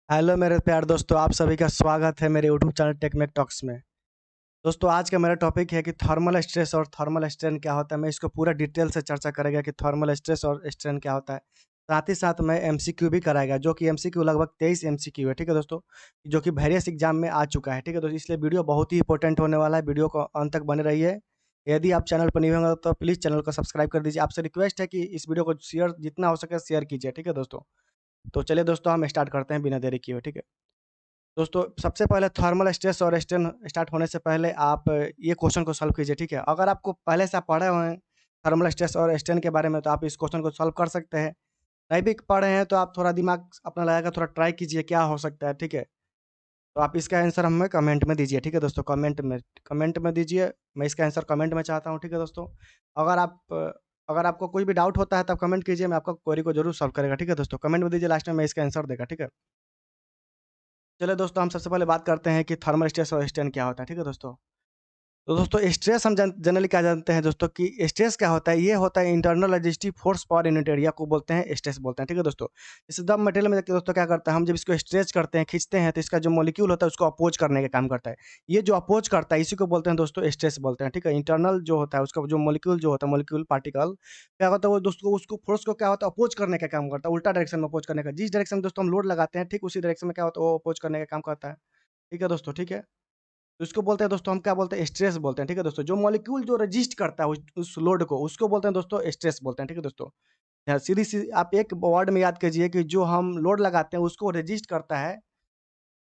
Hello मेरे प्यारे दोस्तों, आप सभी का स्वागत है मेरे यूट्यूब चैनल टेक्मेक टॉक्स में। दोस्तों आज का मेरा टॉपिक है कि थर्मल स्ट्रेस और थर्मल स्ट्रेन क्या होता है। मैं इसको पूरा डिटेल से चर्चा करेंगे कि थर्मल स्ट्रेस और स्ट्रेन क्या होता है। साथ ही साथ मैं एमसीक्यू भी कराएगा, जो कि एमसीक्यू लगभग 23 एमसीक्यू है, ठीक है दोस्तों, जो कि वेरियस एग्जाम में आ चुका है, ठीक है दोस्तों। इसलिए वीडियो बहुत ही इंपॉर्टेंट होने वाला है, वीडियो को अंत तक बने रहिए। यदि आप चैनल पर नहीं होंगे तो प्लीज़ चैनल को सब्सक्राइब कर दीजिए। आपसे रिक्वेस्ट है कि इस वीडियो को शेयर जितना हो सके शेयर कीजिए, ठीक है दोस्तों। तो चलिए दोस्तों, हम स्टार्ट करते हैं बिना देरी किए, ठीक है दोस्तों। सबसे पहले थर्मल स्ट्रेस और स्ट्रेन स्टार्ट होने से पहले आप ये क्वेश्चन को सॉल्व कीजिए, ठीक है। अगर आपको पहले से आप पढ़े हुए हैं थर्मल स्ट्रेस और स्ट्रेन के बारे में, तो आप इस क्वेश्चन को सॉल्व कर सकते हैं। नहीं भी पढ़े हैं तो आप थोड़ा दिमाग अपना लगाकर थोड़ा ट्राई कीजिए क्या हो सकता है, ठीक है। तो आप इसका आंसर हमें कमेंट में दीजिए, ठीक है दोस्तों। कमेंट में दीजिए। मैं इसका आंसर कमेंट में चाहता हूँ, ठीक है दोस्तों। अगर आप अगर आपको कोई भी डाउट होता है तो आप कमेंट कीजिए, मैं आपका क्वेरी को जरूर सॉल्व करेगा, ठीक है दोस्तों। कमेंट में दीजिए, लास्ट में मैं इसका आंसर देगा, ठीक है। चलिए दोस्तों, हम सबसे पहले बात करते हैं कि थर्मल स्ट्रेस और स्ट्रेन क्या होता है, ठीक है दोस्तों। तो दोस्तों स्ट्रेस हम जनरली क्या जानते हैं दोस्तों कि स्ट्रेस क्या होता है। ये होता है internal resistive force per unit area को बोलते हैं स्ट्रेस बोलते हैं, ठीक है दोस्तों। जैसे दब मटेरियल में देखिए दोस्तों क्या करता है, हम जब इसको स्ट्रेच करते हैं खींचते हैं तो इसका जो मॉलिक्यूल होता है उसको अपोज करने का काम करता है। ये जो अपोज करता है इसी को बोलते हैं दोस्तों स्ट्रेस बोलते हैं, ठीक है। इंटरनल जो होता है उसका जो मॉलिक्यूल जो होता है, मॉलिक्यूल पार्टिकल क्या होता है, वो दोस्तों उसको फोर्स को क्या होता है अपोज करने का काम करता है, उल्टा डायरेक्शन में अपोज करने का। जिस डायरेक्शन में दोस्तों हम लोड लगाते हैं ठीक उसी डायरेक्शन में क्या होता है वो अपोज करने का काम करता है, ठीक है दोस्तों, ठीक है। तो इसको बोलते हैं दोस्तों, हम क्या बोलते हैं स्ट्रेस बोलते हैं, ठीक है दोस्तों। जो मॉलिक्यूल जो रजिस्ट करता है उस लोड को उसको बोलते हैं दोस्तों स्ट्रेस बोलते हैं, ठीक है दोस्तों। यहाँ सीधी सी आप एक वर्ड में याद कीजिए कि जो हम लोड लगाते हैं उसको रजिस्ट करता है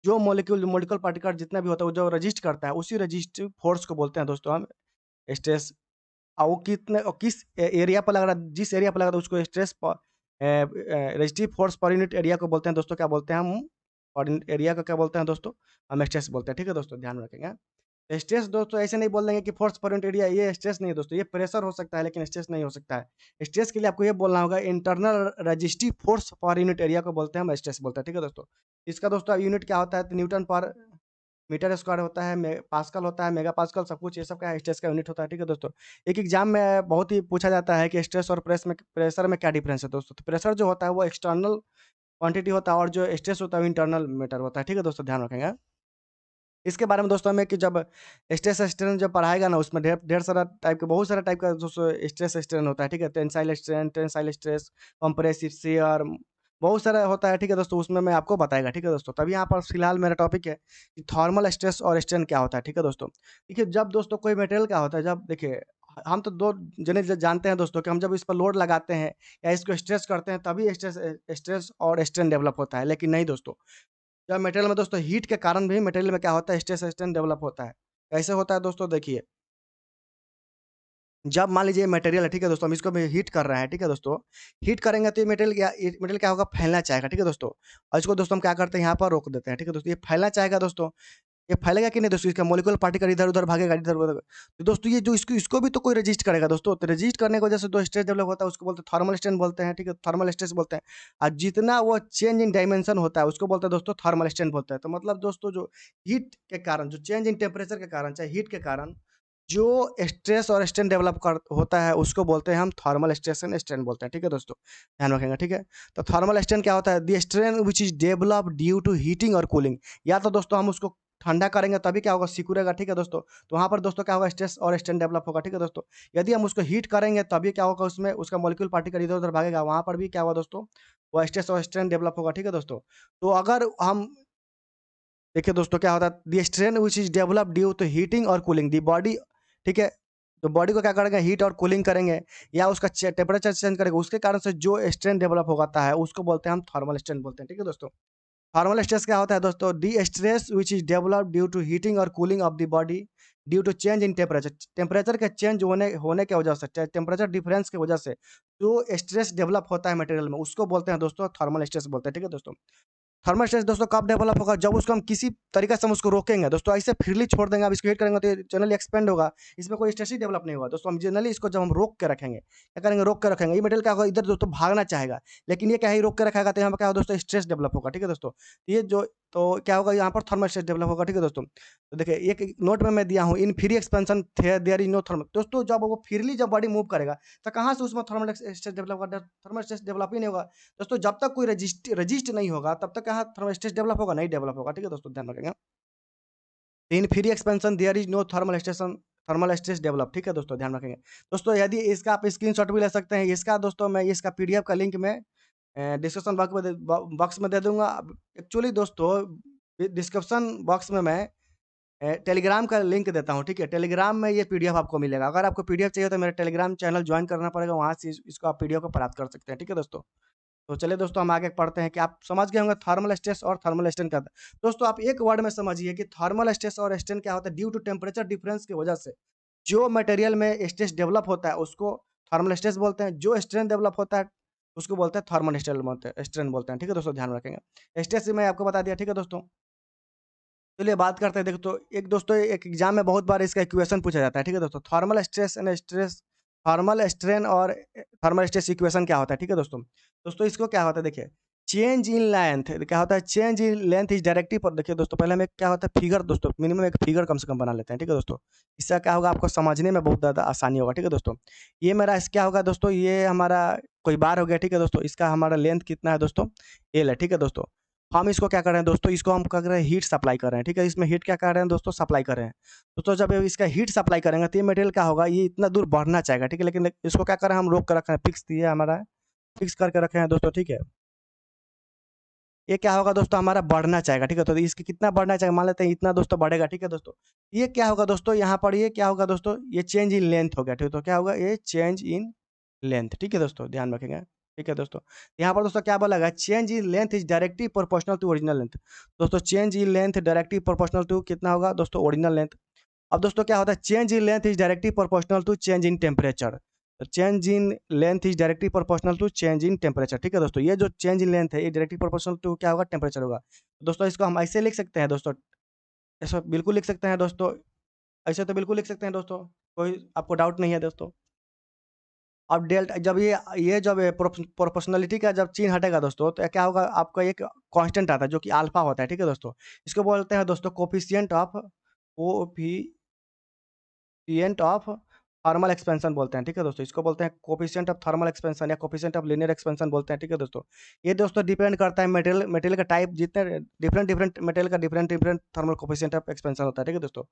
जो मॉलिक्यूल पार्टिकल जितना भी होता है वो जो रजिस्ट करता है उसी रजिस्टिव फोर्स को बोलते हैं दोस्तों हम स्ट्रेस। और वो कितने और किस एरिया पर लग रहा है, जिस एरिया पर लग रहा है उसको stress resistive force per unit area को बोलते हैं दोस्तों, क्या बोलते हैं हम। और एरिया को क्या बोलते हैं दोस्तों, हम स्ट्रेस बोलते हैं, ठीक है दोस्तों, ध्यान रखेंगे। स्ट्रेस दोस्तों ऐसे नहीं बोल देंगे कि फोर्स पर यूनिट एरिया ये स्ट्रेस नहीं है दोस्तों, ये प्रेशर हो सकता है लेकिन स्ट्रेस नहीं हो सकता है। स्ट्रेस के लिए आपको ये बोलना होगा internal resistive force per unit area को बोलते हैं हम स्ट्रेस बोलते हैं, ठीक है दोस्तों। इसका दोस्तों यूनिट क्या होता है तो न्यूटन पर मीटर स्क्वायर होता है, पास्कल होता है, मेगा पास्कल, सब कुछ ये सब क्या स्ट्रेस का यूनिट होता है, ठीक है दोस्तों। एक एग्जाम में बहुत ही पूछा जाता है कि स्ट्रेस और प्रेशर में क्या डिफरेंस है दोस्तों। तो प्रेशर जो होता है वो एक्सटर्नल क्वांटिटी होता है और जो स्ट्रेस होता है वो इंटरनल मैटर होता है, ठीक है दोस्तों, ध्यान रखेंगे। इसके बारे में दोस्तों हमें कि जब स्ट्रेस स्ट्रेन जब पढ़ाएगा ना उसमें ढेर ढेर सारा टाइप का बहुत सारा टाइप का दोस्तों स्ट्रेस स्ट्रेन होता है, ठीक है। टेंसाइल स्ट्रेस, कंप्रेसिव शियर, बहुत सारा होता है, ठीक है दोस्तों। उसमें मैं आपको बताएगा, ठीक है दोस्तों। तभी यहाँ पर फिलहाल मेरा टॉपिक है कि थर्मल स्ट्रेस और स्ट्रेन क्या होता है, ठीक है दोस्तों। देखिए जब दोस्तों कोई मटेरियल क्या होता है, जब देखिए हम तो दो जने जानते हैं दोस्तों कि हम जब इस पर लोड लगाते हैं या इसको स्ट्रेस करते हैं तभी स्ट्रेस स्ट्रेस और स्ट्रेन डेवलप होता है, लेकिन नहीं दोस्तों। जब मटेरियल में दोस्तों हीट के कारण भी मटेरियल में क्या होता है स्ट्रेस स्ट्रेन डेवलप होता है। कैसे होता है दोस्तों देखिए, जब मान लीजिए मटेरियल है, ठीक है दोस्तों, हम इसको भी हीट कर रहे हैं, ठीक है दोस्तों। हीट करेंगे तो ये मटेरियल क्या होगा फैलना चाहेगा, ठीक है दोस्तों। और इसको दोस्तों हम क्या करते हैं यहाँ पर रोक देते हैं, ठीक है दोस्तों। ये फैलना चाहेगा दोस्तों, ये फैलेगा कि नहीं दोस्तों, इसका मॉलिक्यूलर पार्टिकल इधर-उधर भागेगा, इधर-उधर। तो दोस्तों ये जो इसको इसको भी तो कोई रेजिस्ट करेगा दोस्तों, तो रेजिस्ट करने की वजह से जो स्ट्रेस डेवलप होता है उसको बोलते हैं थर्मल स्ट्रेन बोलते हैं, ठीक है, थर्मल स्ट्रेस बोलते हैं। और जितना वो चेंज इन डायमेंशन होता है उसको बोलते हैं दोस्तों थर्मल स्ट्रेन बोलते हैं। तो मतलब दोस्तों जो हीट के कारण, जो चेंज इन टेम्परेचर के कारण, चाहे हीट के कारण जो स्ट्रेस और स्ट्रेन डेवलप कर होता है उसको बोलते हैं हम थर्मल स्ट्रेस एंड स्ट्रेन बोलते हैं, ठीक है दोस्तों, ध्यान रखेंगे, ठीक है। तो थर्मल स्ट्रेन क्या होता है, the strain which is developed due to heating और कूलिंग। या तो दोस्तों हम उसको ठंडा करेंगे तभी क्या होगा सिकुड़ेगा, ठीक है दोस्तों। तो वहाँ पर दोस्तों क्या होगा स्ट्रेस और स्ट्रेन डेवलप होगा, ठीक है दोस्तों। यदि हम उसको हीट करेंगे तभी क्या होगा उसमें उसका मॉलिक्यूल पार्टिकल इधर उधर भागेगा, वहाँ पर भी क्या होगा दोस्तों वो स्ट्रेस और स्ट्रेन डेवलप होगा, ठीक है दोस्तों। तो अगर हम देखिए दोस्तों क्या होता है the strain which is developed due to heating और कूलिंग द बॉडी, ठीक है। तो बॉडी को क्या करेंगे हीट और कूलिंग करेंगे या उसका टेम्परेचर चेंज करेंगे, उसके कारण से जो स्ट्रेन डेवलप होता है उसको बोलते हैं हम थर्मल स्ट्रेन बोलते हैं, ठीक है दोस्तों। थर्मल स्ट्रेस क्या होता है दोस्तों, the stress which is developed due to heating और cooling of the body due to change in temperature. Temperature के चेंज होने की वजह से, टेम्परेचर डिफरेंस की वजह से जो स्ट्रेस डेवलप होता है मटेरियल में उसको बोलते हैं दोस्तों थर्मल स्ट्रेस बोलते हैं, ठीक है दोस्तों। थर्मल स्ट्रेस दोस्तों कब डेवलप होगा, जब उसको हम किसी तरीके से हम उसको रोकेंगे दोस्तों, ऐसे फ्रीली छोड़ देंगे, अब इसको हीट करेंगे तो ये जनरली एक्सपेंड होगा, इसमें कोई स्ट्रेस ही डेवलप नहीं होगा दोस्तों। हम जनरली इसको जब हम रोक के रखेंगे, क्या करेंगे रोक के रखेंगे, ये मटेरियल क्या होगा इधर दोस्तों भागना चाहेगा, लेकिन ये क्या है रोक के रखेगा तो यहाँ पर क्या होगा दोस्तों स्ट्रेस डेवलप होगा, ठीक है दोस्तों। तो ये जो तो क्या होगा यहाँ पर थर्मल स्ट्रेस डेवलप होगा, ठीक है दोस्तों। तो देखिए एक नोट में मैं दिया हूँ, in free expansion there is no thermal. दोस्तों जब वो फ्रीली जब बॉडी मूव करेगा तो कहाँ से उसमें थर्मल स्ट्रेस डेवलप होगा? थर्मल स्ट्रेस डेवलप ही नहीं होगा। दोस्तों जब तक कोई रजिस्ट नहीं होगा तब तक कहाँ थर्मल स्ट्रेस डेवलप होगा? नहीं डेवलप होगा, ठीक है दोस्तों, ध्यान रखेंगे। In free expansion there is no thermal stress develop, ठीक है दोस्तों, ध्यान रखेंगे। दोस्तों यदि इसका आप स्क्रीनशॉट भी ले सकते हैं, इसका दोस्तों मैं इसका पीडीएफ का लिंक मैं डिस्क्रिप्शन बॉक्स में दे दूंगा। एक्चुअली दोस्तों डिस्क्रिप्शन बॉक्स में मैं टेलीग्राम का लिंक देता हूँ, ठीक है। टेलीग्राम में ये पीडीएफ आपको मिलेगा। अगर आपको पीडीएफ चाहिए तो मेरे टेलीग्राम चैनल ज्वाइन करना पड़ेगा, वहाँ से इसको आप पीडीएफ को प्राप्त कर सकते हैं, ठीक है दोस्तों। तो चलिए दोस्तों हम आगे पढ़ते हैं कि आप समझ गए होंगे थर्मल स्ट्रेस और थर्मल स्ट्रेन क्या होता है। दोस्तों आप एक वर्ड में समझिए कि थर्मल स्ट्रेस और स्ट्रेन क्या होता है। ड्यू टू टेम्परेचर डिफरेंस की वजह से जो मटेरियल में स्ट्रेस डेवलप होता है उसको थर्मल स्ट्रेस बोलते हैं। जो स्ट्रेन डेवलप होता है उसको बोलते हैं थर्मल स्ट्रेन बोलते हैं, ठीक है दोस्तों, ध्यान रखेंगे। स्ट्रेस मैं आपको बता दिया, ठीक है दोस्तों। चलिए बात करते हैं। देखो तो एक दोस्तों एक एग्जाम में बहुत बार इसका इक्वेशन पूछा जाता है, ठीक है दोस्तों। थर्मल स्ट्रेन और थर्मल स्ट्रेस इक्वेशन क्या होता है, ठीक है दोस्तों। दोस्तों इसको क्या होता है, देखिए चेंज इन लेंथ क्या होता है। Change in length is directly पर देखिए दोस्तों, पहले हमें क्या होता है फिगर, दोस्तों मिनिमम एक फिगर कम से कम बना लेते हैं, ठीक है दोस्तों। इससे क्या होगा आपको समझने में बहुत ज़्यादा आसानी होगा, ठीक है दोस्तों। ये मेरा इस क्या होगा दोस्तों, ये हमारा कोई बार हो गया, ठीक है दोस्तों। इसका हमारा लेंथ कितना है दोस्तों, एल है, ठीक है दोस्तों। हम इसको क्या कर रहे हैं दोस्तों, इसको हम क्या कर रहे हैं, हीट सप्लाई कर रहे हैं, ठीक है। इसमें हीट क्या कर रहे हैं दोस्तों, सप्लाई कर रहे हैं। दोस्तों जब इसका हीट सप्लाई करेंगे तो ये मटेरियल क्या होगा, ये इतना दूर बढ़ना चाहेगा, ठीक है। लेकिन इसको क्या कर रहे हैं, हम रोक कर रखे हैं, फिक्स दिए हमारा, फिक्स करके रखे हैं दोस्तों, ठीक है। ये क्या होगा दोस्तों, हमारा बढ़ना चाहेगा, ठीक है। तो इसकी कितना बढ़ना चाहेगा, मान लेते हैं इतना दोस्तों बढ़ेगा, ठीक है दोस्तों। ये क्या होगा दोस्तों, यहाँ पर ये क्या होगा दोस्तों, ये चेंज इन लेंथ हो गया, ठीक है। तो क्या होगा, ये चेंज इन लेंथ, ठीक है दोस्तों, ध्यान रखेंगे, ठीक है दोस्तों। यहाँ पर दोस्तों क्या बोला गया, change in length is directly proportional to original length. दोस्तों change in length directly proportional to कितना होगा दोस्तों, ओरिजिनल लेंथ। अब दोस्तों क्या होता है, change in length is directly proportional to change in temperature. तो change in length is directly proportional to change in temperature, ठीक है दोस्तों। ये जो चेंज इन लेंथ है ये डायरेक्टली प्रोपोर्शनल टू क्या होगा, टेम्परेचर होगा। दोस्तों इसको हम ऐसे लिख सकते हैं दोस्तों, ऐसा बिल्कुल लिख सकते हैं दोस्तों, ऐसे तो बिल्कुल लिख सकते हैं दोस्तों, कोई आपको डाउट नहीं है दोस्तों। अब डेल्टा जब ये जब प्रोपोर्शनलिटी का जब चिन्ह हटेगा दोस्तों तो क्या होगा, आपका एक कांस्टेंट आता है जो कि अल्फा होता है, ठीक है दोस्तों। इसको बोलते हैं दोस्तों coefficient of coefficient of thermal expansion बोलते हैं, ठीक है दोस्तों। इसको बोलते हैं कोफिशिएंट ऑफ थर्मल एक्सपेंशन या कोफिशिएंट ऑफ लीनियर एक्सपेंशन बोलते हैं, ठीक है दोस्तों। ये दोस्तों डिपेंड करता है मटेरियल मटेरियल का टाइप, जितने डिफरेंट मटेरियल का different thermal coefficient of expansion होता है, ठीक है दोस्तों।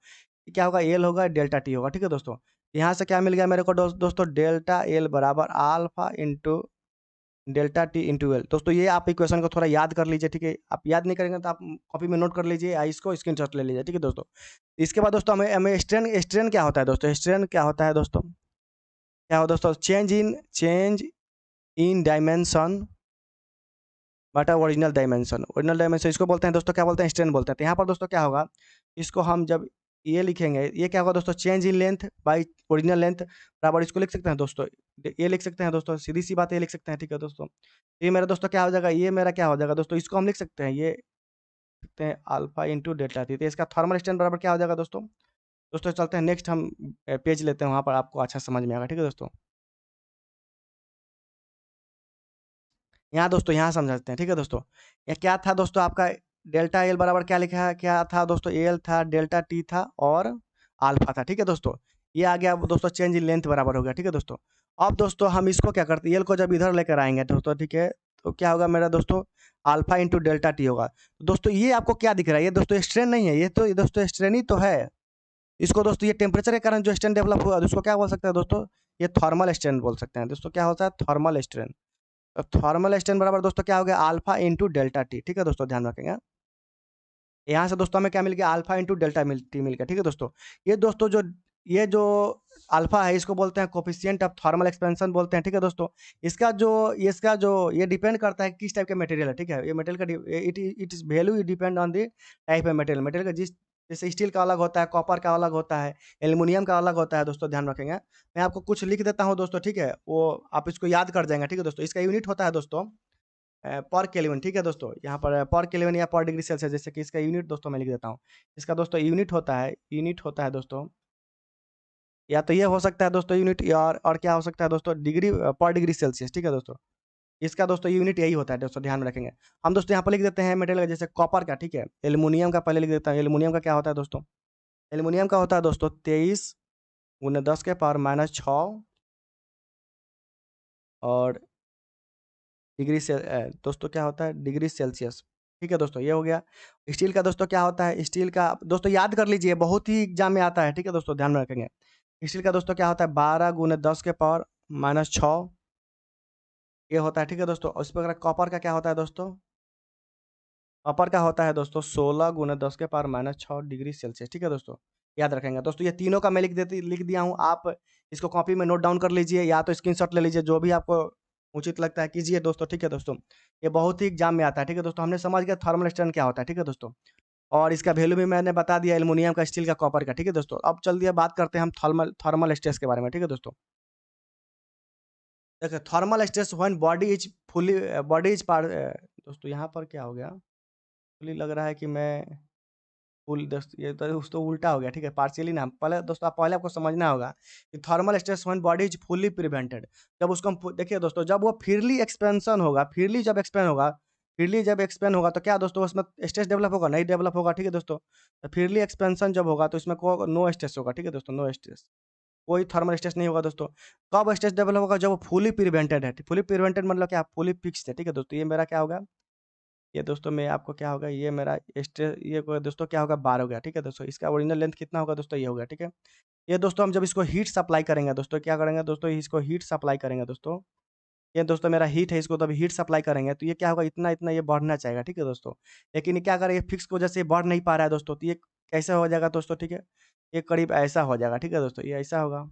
ये क्या होगा, एल होगा, डेल्टा टी होगा, ठीक है दोस्तों। यहाँ से क्या मिल गया मेरे को दोस्तों, डेल्टा एल बराबर alpha into delta T into L. दोस्तों ये आप इक्वेशन को थोड़ा याद कर लीजिए, ठीक है। आप याद नहीं करेंगे तो आप कॉपी में नोट कर लीजिए या इसको स्क्रीनशॉट ले लीजिए, ठीक है दोस्तों। इसके बाद दोस्तों हमें हमें स्ट्रेन स्ट्रेन क्या होता है दोस्तों, स्ट्रेन क्या होता है दोस्तों, क्या हो दोस्तों, चेंज इन डायमेंशन बटा ओरिजिनल डायमेंशन इसको बोलते हैं दोस्तों, क्या बोलते हैं, स्ट्रेन बोलते हैं। तो यहाँ पर दोस्तों क्या होगा, इसको हम जब ये लिखेंगे, ये क्या होगा दोस्तों, change in length by original length बराबर इसको लिख सकते हैं दोस्तों, ये लिख सकते हैं दोस्तों, सीधी सी बात ये लिख सकते हैं, ठीक है दोस्तों। ये मेरा दोस्तों क्या हो जाएगा, ये मेरा क्या हो जाएगा दोस्तों, इसको हम लिख सकते हैं, ये लिखते हैं अल्फा इंटू डेल्टा टी। तो इसका थर्मल स्ट्रेन बराबर क्या हो जाएगा दोस्तों। दोस्तों चलते हैं नेक्स्ट हम पेज लेते हैं, वहाँ पर आपको अच्छा समझ में आएगा, ठीक है दोस्तों। यहाँ दोस्तों यहाँ समझाते हैं, ठीक है दोस्तों। ये क्या था दोस्तों, आपका डेल्टा एल बराबर क्या लिखा है, क्या था दोस्तों, एल था, डेल्टा टी था और अल्फा था, ठीक है दोस्तों। ये आ गया दोस्तों, चेंज इन लेंथ बराबर हो गया, ठीक है दोस्तों। अब दोस्तों हम इसको क्या करते हैं, एल को जब इधर लेकर आएंगे दोस्तों, ठीक है, तो क्या होगा मेरा दोस्तों, अल्फा इंटू डेल्टा टी होगा। दोस्तों ये आपको क्या दिख रहा है, ये दोस्तों स्ट्रेन नहीं है, ये दोस्तों स्ट्रेन ही तो है। इसको दोस्तों ये टेम्परेचर के कारण जो स्ट्रेन डेवलप हुआ उसको क्या बोल सकते हैं दोस्तों, ये थर्मल स्ट्रेन बोल सकते हैं दोस्तों। क्या होता है, थर्मल स्ट्रेन। तो थर्मल स्ट्रेन बराबर दोस्तों क्या हो गया, अल्फा इंटू डेल्टा टी, ठीक है दोस्तों, ध्यान रखेंगे। यहाँ से दोस्तों हमें क्या मिल गया, अल्फा इंटू डेल्टा टी मिल गया, ठीक है दोस्तों। ये दोस्तों जो ये जो अल्फा है इसको बोलते हैं कोफिशिएंट ऑफ थर्मल एक्सपेंशन बोलते हैं, ठीक है दोस्तों। इसका जो ये डिपेंड करता है किस टाइप का मटेरियल है, ठीक है। ये मटेरियल का it is value depend on the type of material. Material का जिस जैसे स्टील का अलग होता है, कॉपर का अलग होता है, एल्युमिनियम का अलग होता है दोस्तों, ध्यान रखेंगे। मैं आपको कुछ लिख देता हूँ दोस्तों, ठीक है, वो आप इसको याद कर जाएंगे, ठीक है दोस्तों। इसका यूनिट होता है दोस्तों पर केल्विन, ठीक है दोस्तों। यहाँ पर केल्विन या पर डिग्री सेल्सियस, जैसे कि इसका यूनिट दोस्तों मैं लिख देता हूँ। इसका दोस्तों यूनिट होता है दोस्तों, या तो ये हो सकता है दोस्तों यूनिट, या और क्या हो सकता है दोस्तों, डिग्री पर डिग्री सेल्सियस, ठीक है दोस्तों। इसका दोस्तों यूनिट यही होता है दोस्तों, ध्यान में रखेंगे। हम दोस्तों यहाँ पर लिख देते हैं मेटेरियल का, जैसे कॉपर का, ठीक है। एल्युमिनियम का पहले लिख देता हूँ। एल्युमिनियम का क्या होता है दोस्तों? एल्युमिनियम का होता है दोस्तों 23 × 10⁻⁶ और डिग्री से दोस्तों क्या होता है? डिग्री सेल्सियस, ठीक है दोस्तों, ये हो गया। स्टील का दोस्तों क्या होता है? स्टील का दोस्तों याद कर लीजिए, बहुत ही एग्जाम में आता है, ठीक है दोस्तों, ध्यान में रखेंगे। स्टील का दोस्तों क्या होता है? 12 × 10⁻⁻⁶ ये होता है, ठीक है दोस्तों। और इस प्रकार कॉपर का क्या होता है दोस्तों? कॉपर का होता है दोस्तों 16 × 10⁻⁶ डिग्री सेल्सियस, ठीक है दोस्तों, याद रखेंगे दोस्तों। ये तीनों का मैं लिख दिया हूँ, आप इसको कॉपी में नोट डाउन कर लीजिए, या तो स्क्रीनशॉट ले लीजिए, जो भी आपको उचित लगता है कीजिए दोस्तों, ठीक है दोस्तों। ये बहुत ही एग्जाम में आता है, ठीक है दोस्तों। हमने समझ गया थर्मल स्ट्रेन क्या होता है, ठीक है दोस्तों। और इसका वैल्यू भी मैंने बता दिया, एल्युमिनियम का, स्टील का, कॉपर का, ठीक है दोस्तों। अब चल दिया, बात करते हैं हम थर्मल थर्मल स्ट्रेस के बारे में, ठीक है दोस्तों। देखिए thermal stress when body is part दोस्तों यहाँ पर क्या हो गया? फुली लग रहा है कि मैं फुल दोस्त, ये तो दोस्तों उल्टा हो गया, ठीक है। पार्शियली ना, पहले दोस्तों आप पहले आपको समझना होगा कि thermal stress when body is fully prevented, जब उसको हम देखिए दोस्तों, जब वो फ्रीली एक्सपेंशन होगा, फ्रीली जब एक्सपेंड होगा तो क्या दोस्तों उसमें स्ट्रेस डेवलप होगा? नहीं डेवलप होगा, ठीक है दोस्तों। तो फ्रीली एक्सपेंशन जब होगा तो इसमें को नो स्ट्रेस होगा, ठीक है दोस्तों, नो स्ट्रेस, कोई थर्मल स्ट्रेस नहीं होगा दोस्तों। कब स्ट्रेस डेवलप होगा? जब वो फुली प्रिवेंटेड है। फुली प्रिवेंटेड मतलब क्या? फुली फिक्स्ड है, ठीक है दोस्तों। ये मेरा क्या होगा? ये दोस्तों मैं आपको क्या होगा? ये मेरा ये दोस्तों क्या होगा? बार हो गया, ठीक है दोस्तों। इसका ओरिजिनल लेंथ कितना होगा दोस्तों? ये हो गया, ठीक है। ये दोस्तों हम जब इसको हीट सप्लाई करेंगे दोस्तों, क्या करेंगे दोस्तों? इसको हीट सप्लाई करेंगे दोस्तों। ये दोस्तों मेरा हीट है, इसको तब हीट सप्लाई करेंगे तो ये क्या होगा? इतना इतना ये बढ़ना चाहेगा, ठीक है दोस्तों। लेकिन ये क्या करें, ये फिक्स की वजह से ये बढ़ नहीं पा रहा है दोस्तों, तो ये कैसे हो जाएगा दोस्तों? ठीक है, ये करीब ऐसा हो जाएगा, ठीक है दोस्तों, ये ऐसा होगा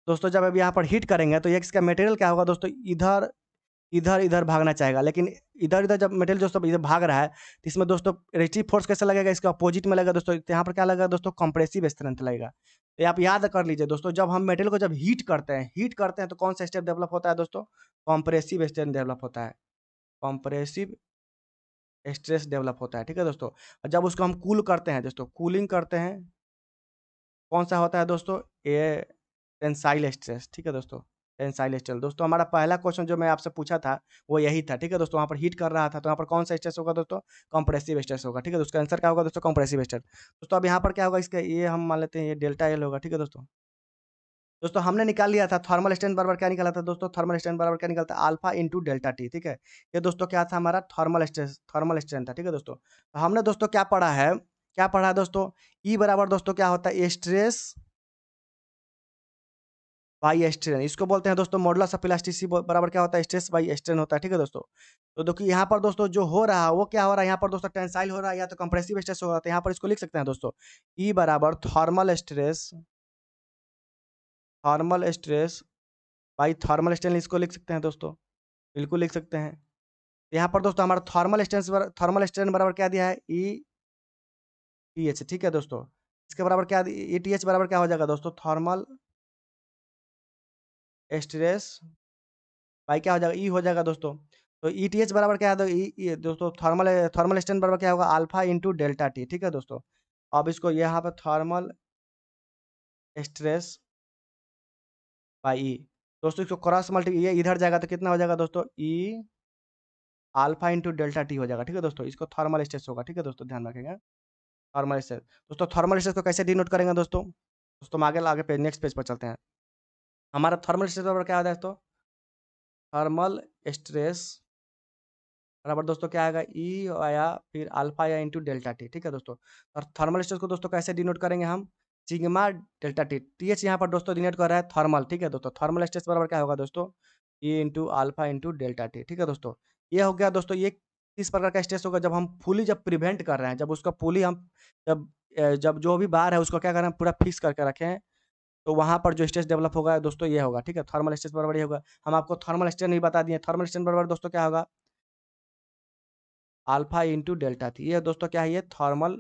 दोस्तों। जब अब यहाँ पर हीट करेंगे तो ये इसका मटेरियल क्या होगा दोस्तों? इधर इधर इधर भागना चाहेगा, लेकिन इधर इधर जब मटेरियल दोस्तों इधर भाग रहा है तो इसमें दोस्तों रेस्टिव फोर्स कैसे लगेगा? इसके अपोजिट में लगेगा दोस्तों। तो यहाँ पर क्या लगेगा दोस्तों? कंप्रेसिव स्ट्रेंथ लगेगा। तो ये आप याद कर लीजिए दोस्तों, जब हम मटेरियल को जब हीट करते हैं तो कौन सा स्टेप डेवलप होता है दोस्तों? कंप्रेसिव स्ट्रेंथ डेवलप होता है, कंप्रेसिव स्ट्रेस डेवलप होता है, ठीक है दोस्तों। और जब उसको हम कूल करते हैं दोस्तों, कूलिंग करते हैं, कौन सा होता है दोस्तों? ये टेंसाइल स्ट्रेस, ठीक है दोस्तों, टेंसाइल स्ट्रेस। दोस्तों हमारा पहला क्वेश्चन जो मैं आपसे पूछा था वो यही था, ठीक है दोस्तों। वहाँ पर हीट कर रहा था तो यहाँ पर कौन सा स्ट्रेस होगा दोस्तों? कंप्रेसिव स्ट्रेस होगा, ठीक है। उसका आंसर क्या होगा दोस्तों? Compressive stress. दोस्तों अब यहाँ पर क्या होगा? इसका ये हम मान लेते हैं ये डेल्टा एल होगा, ठीक है दोस्तों। दोस्तों हमने निकाल लिया था थर्मल स्ट्रेंथ बराबर क्या निकाला था दोस्तों? थर्मल स्ट्रेंथ बराबर क्या निकलता है? अल्फा इंटू डेल्टा टी, ठीक है। ये दोस्तों क्या था? हमारा थर्मल स्ट्रेंथ था, ठीक है दोस्तों। तो हमने दोस्तों क्या पढ़ा है दोस्तों? ई बराबर दोस्तों क्या होता है? स्ट्रेस बाई स्ट्रेन, इसको बोलते हैं दोस्तों मॉडुलस ऑफ इलास्टिसिटी बराबर क्या होता है? स्ट्रेस बाई स्ट्रेन होता है, ठीक है दोस्तों। तो देखिए यहाँ पर दोस्तों जो हो रहा है वो क्या हो रहा है? यहाँ पर दोस्तों टेंसाइल हो रहा है या तो कंप्रेसिव स्ट्रेस हो रहा है। तो यहाँ पर इसको लिख सकते हैं दोस्तों, ई बराबर thermal stress by thermal strain, इसको लिख सकते हैं दोस्तों, बिल्कुल लिख सकते हैं। यहाँ पर दोस्तों हमारा थर्मल स्ट्रेन बराबर क्या दिया है? ई टी एच, ठीक है दोस्तों। इसके बराबर क्या ई टी एच बराबर क्या हो जाएगा दोस्तों? थर्मल स्ट्रेस भाई क्या हो जाएगा? ई हो जाएगा दोस्तों। तो ई टी एच बराबर क्या है? तो ई दोस्तों थर्मल स्ट्रेन बराबर क्या होगा? अल्फा इंटू डेल्टा टी, ठीक है दोस्तों। अब इसको यहाँ पर थर्मल स्ट्रेस बाई ई, दोस्तों इसको क्रॉस मल्टी ये इधर जाएगा तो कितना हो जाएगा दोस्तों? ई अल्फा इंटू डेल्टा टी हो जाएगा, ठीक है दोस्तों। इसको थर्मल स्ट्रेस होगा, ठीक है दोस्तों, ध्यान रखेंगे थर्मल स्ट्रेस। दोस्तों थर्मल स्ट्रेस को कैसे डिनोट करेंगे दोस्तों? दोस्तों हम आगे पेज नेक्स्ट पेज पर चलते हैं। हमारा थर्मल स्ट्रेस बराबर क्या होता है दोस्तों? थर्मल स्ट्रेस बराबर दोस्तों क्या आएगा? ई आया फिर अल्फा या इंटू डेल्टा टी, ठीक है दोस्तों। और थर्मल स्ट्रेस को दोस्तों कैसे डिनोट करेंगे हम? Sigma delta T, T H यहाँ पर दोस्तों डिनोट कर रहा है थर्मल, ठीक है दोस्तों। थर्मल स्ट्रेस बराबर क्या होगा दोस्तों? E into alpha into delta T, ठीक है दोस्तों। ये हो गया दोस्तों, ये किस प्रकार का स्ट्रेस होगा? जब हम फुली जब प्रिवेंट कर रहे हैं, जब उसका फुली हम जब जब जो भी बार है उसको क्या कर रहे हैं? पूरा फिक्स करके रखे हैं, तो वहाँ पर जो स्ट्रेस डेवलप होगा दोस्तों ये होगा, ठीक है। थर्मल स्ट्रेस बराबर ये होगा। हम आपको थर्मल स्ट्रेन भी बता दिए, थर्मल स्ट्रेन बराबर दोस्तों क्या होगा? अल्फा इंटू डेल्टा थी। ये दोस्तों क्या है? ये थर्मल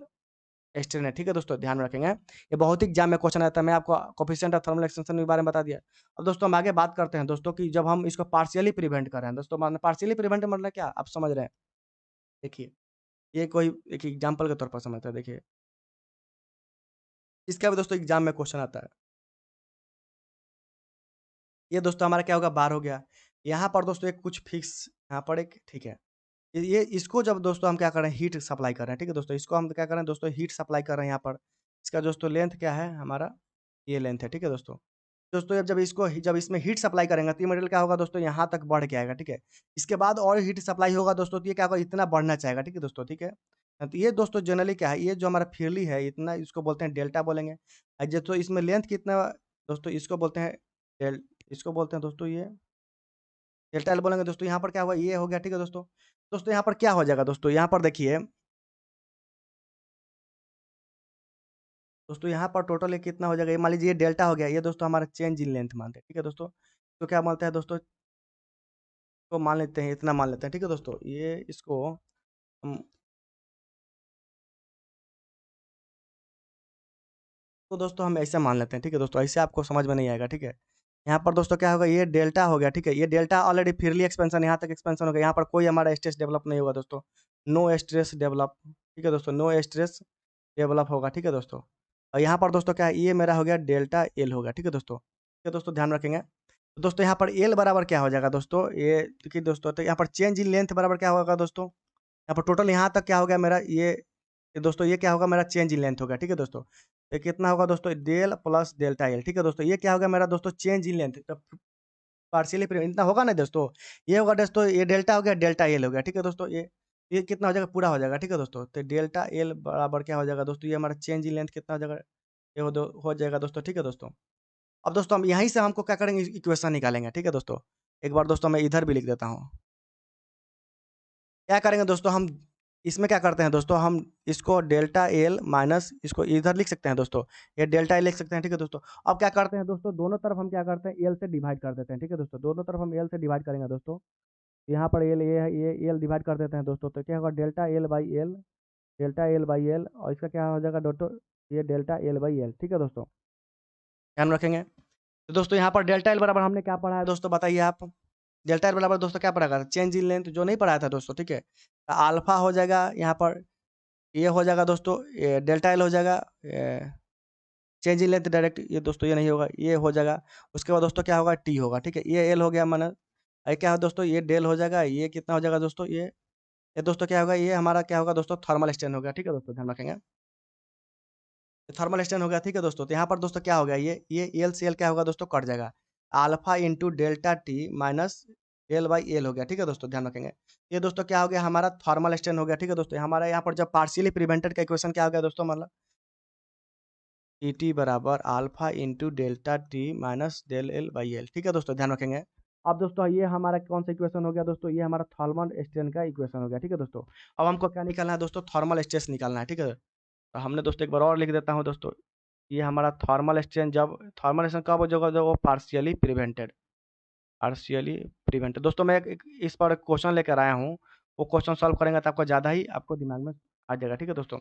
स्ट्रेन है, ठीक है दोस्तों, ध्यान में रखेंगे। ये बहुत ही एग्जाम में क्वेश्चन आता है। मैं आपको कोफिशिएंट ऑफ थर्मल एक्सटेंशन के बारे में बता दिया। अब दोस्तों हम आगे बात करते हैं दोस्तों कि जब हम इसको पार्शियली प्रिवेंट कर रहे हैं दोस्तों, मान पार्शियली प्रिवेंट मतलब क्या आप समझ रहे हैं? देखिए ये कोई एक एग्जाम्पल के तौर पर समझते हैं। देखिए इसका भी दोस्तों एग्जाम में क्वेश्चन आता है। ये दोस्तों हमारा क्या होगा? बार हो गया। यहाँ पर दोस्तों एक कुछ फिक्स यहाँ पर एक ठीक है। ये इसको जब दोस्तों हम क्या कर रहे हैं हीट सप्लाई कर रहे हैं, ठीक है दोस्तों? इसको हम क्या कर रहे हैं दोस्तों हीट सप्लाई कर रहे हैं यहाँ पर। इसका दोस्तों लेंथ क्या है हमारा, ये लेंथ है, ठीक है दोस्तों? दोस्तों जब इसमें हीट सप्लाई करेंगे तो ये मटेरियल क्या होगा दोस्तों यहाँ तक बढ़ के आएगा, ठीक है? इसके बाद और हीट सप्लाई होगा दोस्तों तो ये क्या होगा इतना बढ़ना चाहेगा, ठीक है दोस्तों? ठीक है? तो ये दोस्तों जनरली क्या है, ये जो हमारा फीरली है इतना इसको बोलते हैं डेल्टा बोलेंगे। जो तो इसमें लेंथ कितना दोस्तों इसको बोलते हैं डेल इसको बोलते हैं दोस्तों ये डेल्टा एल बोलेंगे दोस्तों। यहाँ पर क्या हुआ ये हो गया, ठीक है दोस्तों? दोस्तों यहाँ पर क्या हो जाएगा दोस्तों, यहाँ पर देखिए दोस्तों यहाँ पर टोटल ये कितना हो जाएगा, ये मान लीजिए ये डेल्टा हो गया, ये दोस्तों हमारा चेंज इन लेंथ मानते हैं, ठीक है दोस्तों? तो क्या मानते हैं दोस्तों, तो मान लेते हैं इतना मान लेते हैं, ठीक है दोस्तों? ये इसको हम तो दोस्तों हम ऐसे मान लेते हैं, ठीक है दोस्तों? ऐसे आपको समझ में नहीं आएगा, ठीक है? यहाँ पर दोस्तों क्या होगा, ये डेल्टा हो गया, ठीक है? ये डेल्टा ऑलरेडी फ्रीली एक्सपेंशन यहाँ तक एक्सपेंशन हो गया, यहाँ पर कोई हमारा स्ट्रेस डेवलप नहीं होगा दोस्तों। नो स्ट्रेस डेवलप, ठीक है दोस्तों? नो स्ट्रेस डेवलप होगा, ठीक है दोस्तों? और यहाँ पर दोस्तों क्या है, ये मेरा हो गया डेल्टा एल हो गया, ठीक है दोस्तों? ठीक है दोस्तों, ध्यान रखेंगे। तो दोस्तों यहाँ पर एल बराबर क्या हो जाएगा दोस्तों, ये देखिए दोस्तों, तो यहाँ पर चेंज इन लेंथ बराबर क्या होगा दोस्तों, यहाँ पर टोटल यहाँ तक क्या हो गया मेरा ये दोस्तों ये क्या होगा मेरा चेंज इन लेंथ हो गया, ठीक है दोस्तों? ये कितना होगा दोस्तों डेल प्लस डेल्टा एल, ठीक है दोस्तों? ये क्या हो गया मेरा दोस्तों चेंज इन लेंथ, तो पार्शियली इतना होगा ना दोस्तों, ये होगा दोस्तों, ये डेल्टा हो गया, डेल्टा एल हो गया, ठीक है दोस्तों? ये कितना हो जाएगा पूरा हो जाएगा, ठीक है दोस्तों? तो डेल्टा एल बराबर क्या हो जाएगा दोस्तों, ये हमारा चेंज इन लेंथ कितना हो जाएगा, ये हो जाएगा दोस्तों, ठीक है दोस्तों? अब दोस्तों हम यहीं से हमको क्या करेंगे इक्वेशन निकालेंगे, ठीक है दोस्तों? एक बार दोस्तों मैं इधर भी लिख देता हूँ। क्या करेंगे दोस्तों हम इसमें क्या करते हैं दोस्तों, हम इसको डेल्टा एल माइनस इसको इधर लिख सकते हैं दोस्तों, ये डेल्टा एल लिख सकते हैं, ठीक है दोस्तों? अब क्या करते हैं दोस्तों, दोनों तरफ हम क्या करते हैं एल से डिवाइड कर देते हैं, ठीक है दोस्तों? दोनों तरफ हम एल से डिवाइड करेंगे दोस्तों। यहाँ पर एल ये एल डिवाइड कर देते हैं दोस्तों, तो क्या होगा delta L by L, delta L by L, और इसका क्या हो जाएगा दोस्तों, ये डेल्टा एल बाई एल, ठीक है दोस्तों? ध्यान रखेंगे। तो दोस्तों यहाँ पर डेल्टा एल बराबर हमने क्या पढ़ा है दोस्तों, बताइए आप? डेल्टा एल बराबर दोस्तों क्या पढ़ा था, चेंज इन लेंथ जो नहीं पढ़ाया था दोस्तों, ठीक है? अल्फा हो जाएगा यहाँ पर, ये हो जाएगा दोस्तों, ये डेल्टा एल हो जाएगा, चेंज इन लेंथ डायरेक्ट ये दोस्तों ये नहीं होगा, ये हो जाएगा। उसके बाद दोस्तों क्या होगा टी होगा, ठीक है? ये एल हो गया माना, ये क्या है दोस्तों, ये डेल हो जाएगा, ये कितना हो जाएगा दोस्तों, ये दोस्तों क्या होगा, ये हमारा क्या होगा दोस्तों थर्मल स्ट्रेन हो गया, ठीक है दोस्तों? ध्यान रखेंगे। थर्मल स्ट्रेन हो गया, ठीक है दोस्तों? तो यहाँ पर दोस्तों क्या हो गया, ये एल से एल क्या होगा दोस्तों कट जाएगा, alpha into delta T minus L by L हो गया, ठीक है दोस्तों? ध्यान रखेंगे। ये दोस्तों क्या हो गया हमारा थर्मल स्ट्रेन हो गया, ठीक है दोस्तों? हमारा यहाँ पर जब पार्शियली प्रिवेंटेड का इक्वेशन क्या हो गया दोस्तों, मतलब टी टी बराबर alpha into delta T minus del l by l, ठीक है दोस्तों? ध्यान रखेंगे। अब दोस्तों ये हमारा कौन सा इक्वेशन हो गया दोस्तों, ये हमारा थर्मल स्ट्रेन का इक्वेशन हो गया, ठीक है दोस्तों? अब हमको क्या निकालना है दोस्तों, थर्मल स्ट्रेस निकालना है, ठीक है? तो हमने दोस्तों एक बार और लिख देता हूँ दोस्तों, ये हमारा थर्मल स्ट्रेन कब हो जाएगा जब वो पार्शियली प्रिवेंटेड दोस्तों। मैं इस पर क्वेश्चन लेकर आया हूँ, वो क्वेश्चन सॉल्व करेंगे तो आपको ज़्यादा ही आपको दिमाग में आ जाएगा, ठीक है दोस्तों?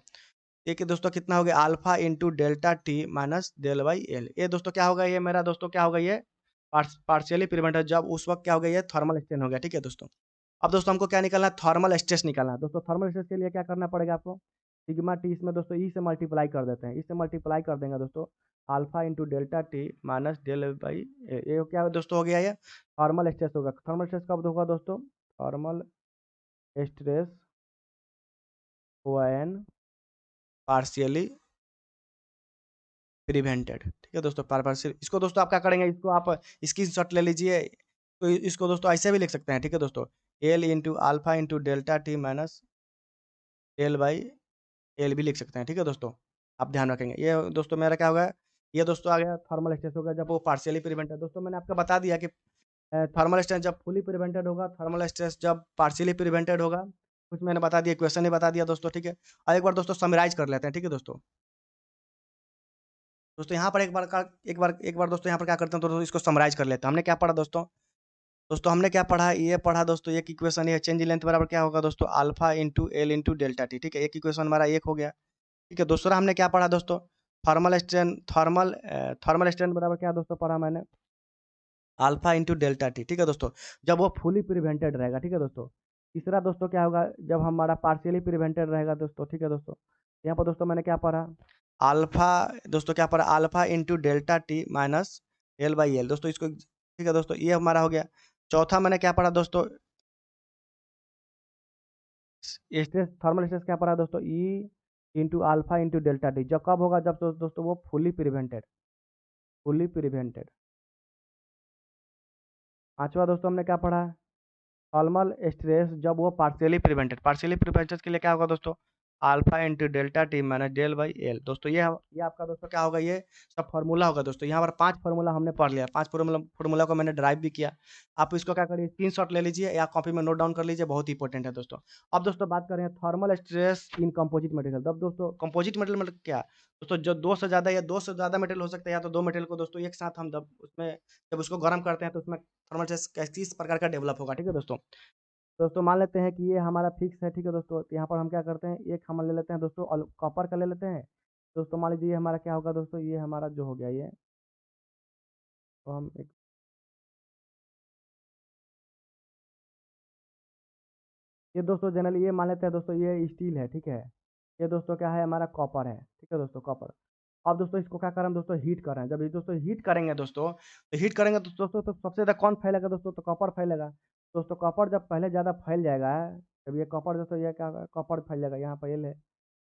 देखिए दोस्तों कितना हो गया alpha into delta T minus del by l, ये दोस्तों क्या होगा, ये मेरा दोस्तों क्या होगा, ये पार्शियली प्रिवेंटेड जब उस वक्त क्या हो गया, ये थर्मल स्ट्रेन हो गया, ठीक है दोस्तों? अब दोस्तों हमको क्या निकालना है, थर्मल स्ट्रेस निकालना है दोस्तों। थर्मल स्ट्रेस के लिए क्या करना पड़ेगा आपको, सिग्मा टी इसमें दोस्तों ई से मल्टीप्लाई कर देते हैं, इससे मल्टीप्लाई कर देंगे दोस्तों, alpha into delta T minus del by ये क्या दोस्तों हो गया, ये थर्मल स्ट्रेस होगा। थर्मल स्ट्रेस कब होगा दोस्तों, thermal stress when partially prevented, ठीक है दोस्तों? पार्शियल इसको दोस्तों आप क्या करेंगे, इसको आप स्क्रीनशॉट ले लीजिए, तो इसको दोस्तों ऐसे भी लिख सकते हैं, ठीक है दोस्तों? L into alpha into delta T minus L by L भी लिख सकते हैं, ठीक है दोस्तों? आप ध्यान रखेंगे। ये दोस्तों मेरा क्या होगा, ये दोस्तों आ गया थर्मल स्ट्रेस होगा जब वो पार्शियली प्रिवेंटेड। दोस्तों मैंने आपको बता दिया कि थर्मल स्ट्रेस जब फुली प्रिवेंटेड होगा, थर्मल स्ट्रेस जब पार्शियली प्रिवेंटेड होगा, कुछ मैंने बता दिया, क्वेश्चन ही बता दिया दोस्तों, ठीक है? और एक बार दोस्तों समराइज कर लेते हैं, ठीक है दोस्तों? दोस्तों यहाँ पर एक बार दोस्तों यहाँ पर क्या करते हैं, तो इसको समराइज कर लेते हैं। हमने क्या पढ़ा दोस्तों, हमने क्या पढ़ा, ये पढ़ा दोस्तों, एक इक्वेशन ये चेंज इन लेंथ बराबर क्या होगा दोस्तों, alpha into L into delta T, ठीक है? एक इक्वेशन हमारा एक हो गया, ठीक है? दूसरा हमने क्या पढ़ा दोस्तों, थर्मल स्ट्रेन बराबर क्या दोस्तों पढ़ा मैंने, अल्फा इंटू डेल्टा टी, ठीक है दोस्तों? जब वो फुली प्रिवेंटेड रहेगा, ठीक है दोस्तों? तीसरा दोस्तों क्या होगा, जब हमारा पार्शियली प्रिवेंटेड रहेगा दोस्तों, ठीक है दोस्तों? यहाँ पर दोस्तों मैंने क्या पढ़ा, अल्फा दोस्तों क्या पढ़ा, alpha into delta T minus L by l दोस्तों, इसको ठीक है दोस्तों, ये हमारा हो गया। चौथा मैंने क्या पढ़ा दोस्तों, स्ट्रेस, थर्मल स्ट्रेस क्या पढ़ा दोस्तों, E into alpha into delta T. जब कब होगा, जब दोस्तों वो फुली प्रिवेंटेड। पांचवा दोस्तों हमने क्या पढ़ा, थर्मल स्ट्रेस जब वो पार्शियली प्रिवेंटेड के लिए क्या होगा दोस्तों, alpha into delta T minus del by l. दोस्तों ये आपका दोस्तों क्या होगा, ये सब फार्मूला होगा दोस्तों। यहाँ पर 5 फार्मूला हमने पढ़ लिया, 5 फार्मूला को मैंने ड्राइव भी किया। आप इसको क्या करिए, स्क्रीनशॉट ले लीजिए या कॉपी में नोट डाउन कर लीजिए, बहुत इंपॉर्टेंट है दोस्तों। अब दोस्तों बात करें thermal stress in composite material. तब दोस्तों कंपोजिट मटेरियल मतलब क्या दोस्तों, जो 2 से ज़्यादा या 2 से ज़्यादा मटेरियल हो सकता है, या तो 2 मटेरियल को दोस्तों एक साथ हम जब उसको गर्म करते हैं तो उसमें थर्मल स्ट्रेस किस प्रकार का डेवलप होगा, ठीक है दोस्तों। दोस्तों मान लेते हैं कि ये हमारा फिक्स है, ठीक है दोस्तों। तो यहाँ पर हम क्या करते हैं, एक हम ले लेते हैं दोस्तों कॉपर का ले लेते हैं। दोस्तों मान लीजिए हमारा क्या होगा दोस्तों, ये हमारा जो हो गया ये, तो हम एक, ये दोस्तों जनरली ये मान लेते हैं दोस्तों, ये स्टील है, ठीक है। ये दोस्तों क्या है, हमारा कॉपर है, ठीक है दोस्तों, कॉपर। अब दोस्तों इसको क्या करें हम दोस्तों, हीट कर रहे हैं। जब ये दोस्तों हीट करेंगे दोस्तों, तो हीट करेंगे तो दोस्तों तो सबसे ज़्यादा कौन फैलेगा दोस्तों, तो कॉपर फैलेगा। दोस्तों कॉपर जब पहले ज़्यादा फैल जाएगा, जब ये कॉपर दोस्तों, ये क्या होगा, कॉपर फैल जाएगा, यहाँ पर एल है,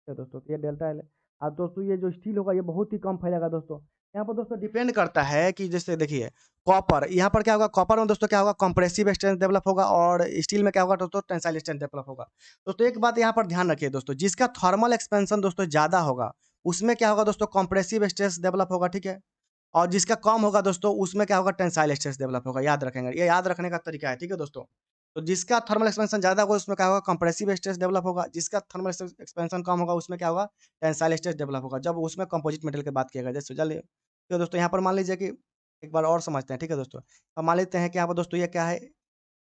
है दोस्तों, तो ये डेल्टा एल है। अब दोस्तों ये जो स्टील होगा ये बहुत ही कम फैलेगा दोस्तों। यहाँ पर दोस्तों डिपेंड करता है कि जैसे देखिए कॉपर, यहाँ पर क्या होगा, कॉपर में दोस्तों क्या होगा, कंप्रेसिव स्ट्रेंथ डेवलप होगा, और स्टील में क्या होगा दोस्तों, टेंसाइल स्ट्रेंथ डेवलप होगा। दोस्तों एक बात यहाँ पर ध्यान रखिए दोस्तों, जिसका थर्मल एक्सपेंशन दोस्तों ज़्यादा होगा उसमें क्या होगा दोस्तों, कंप्रेसिव स्ट्रेस डेवलप होगा, ठीक है। और जिसका कम होगा दोस्तों उसमें क्या होगा, टेंसाइल स्ट्रेस डेवलप होगा। याद रखेंगे, ये याद रखने का तरीका है, ठीक है दोस्तों। तो जिसका थर्मल एक्सपेंशन ज़्यादा होगा उसमें क्या होगा, कंप्रेसिव स्ट्रेस डेवलप होगा। जिसका थर्मल एक्सपेंशन कम होगा उसमें क्या होगा, टेंसाइल स्ट्रेस डेवलप होगा। जब उसमें कंपोजिट मटेरियल की बात किया गया, जैसे चलिए तो दोस्तों यहाँ पर मान लीजिए कि एक बार और समझते हैं, ठीक है दोस्तों। अब मान लेते हैं कि यहाँ पर दोस्तों ये क्या है,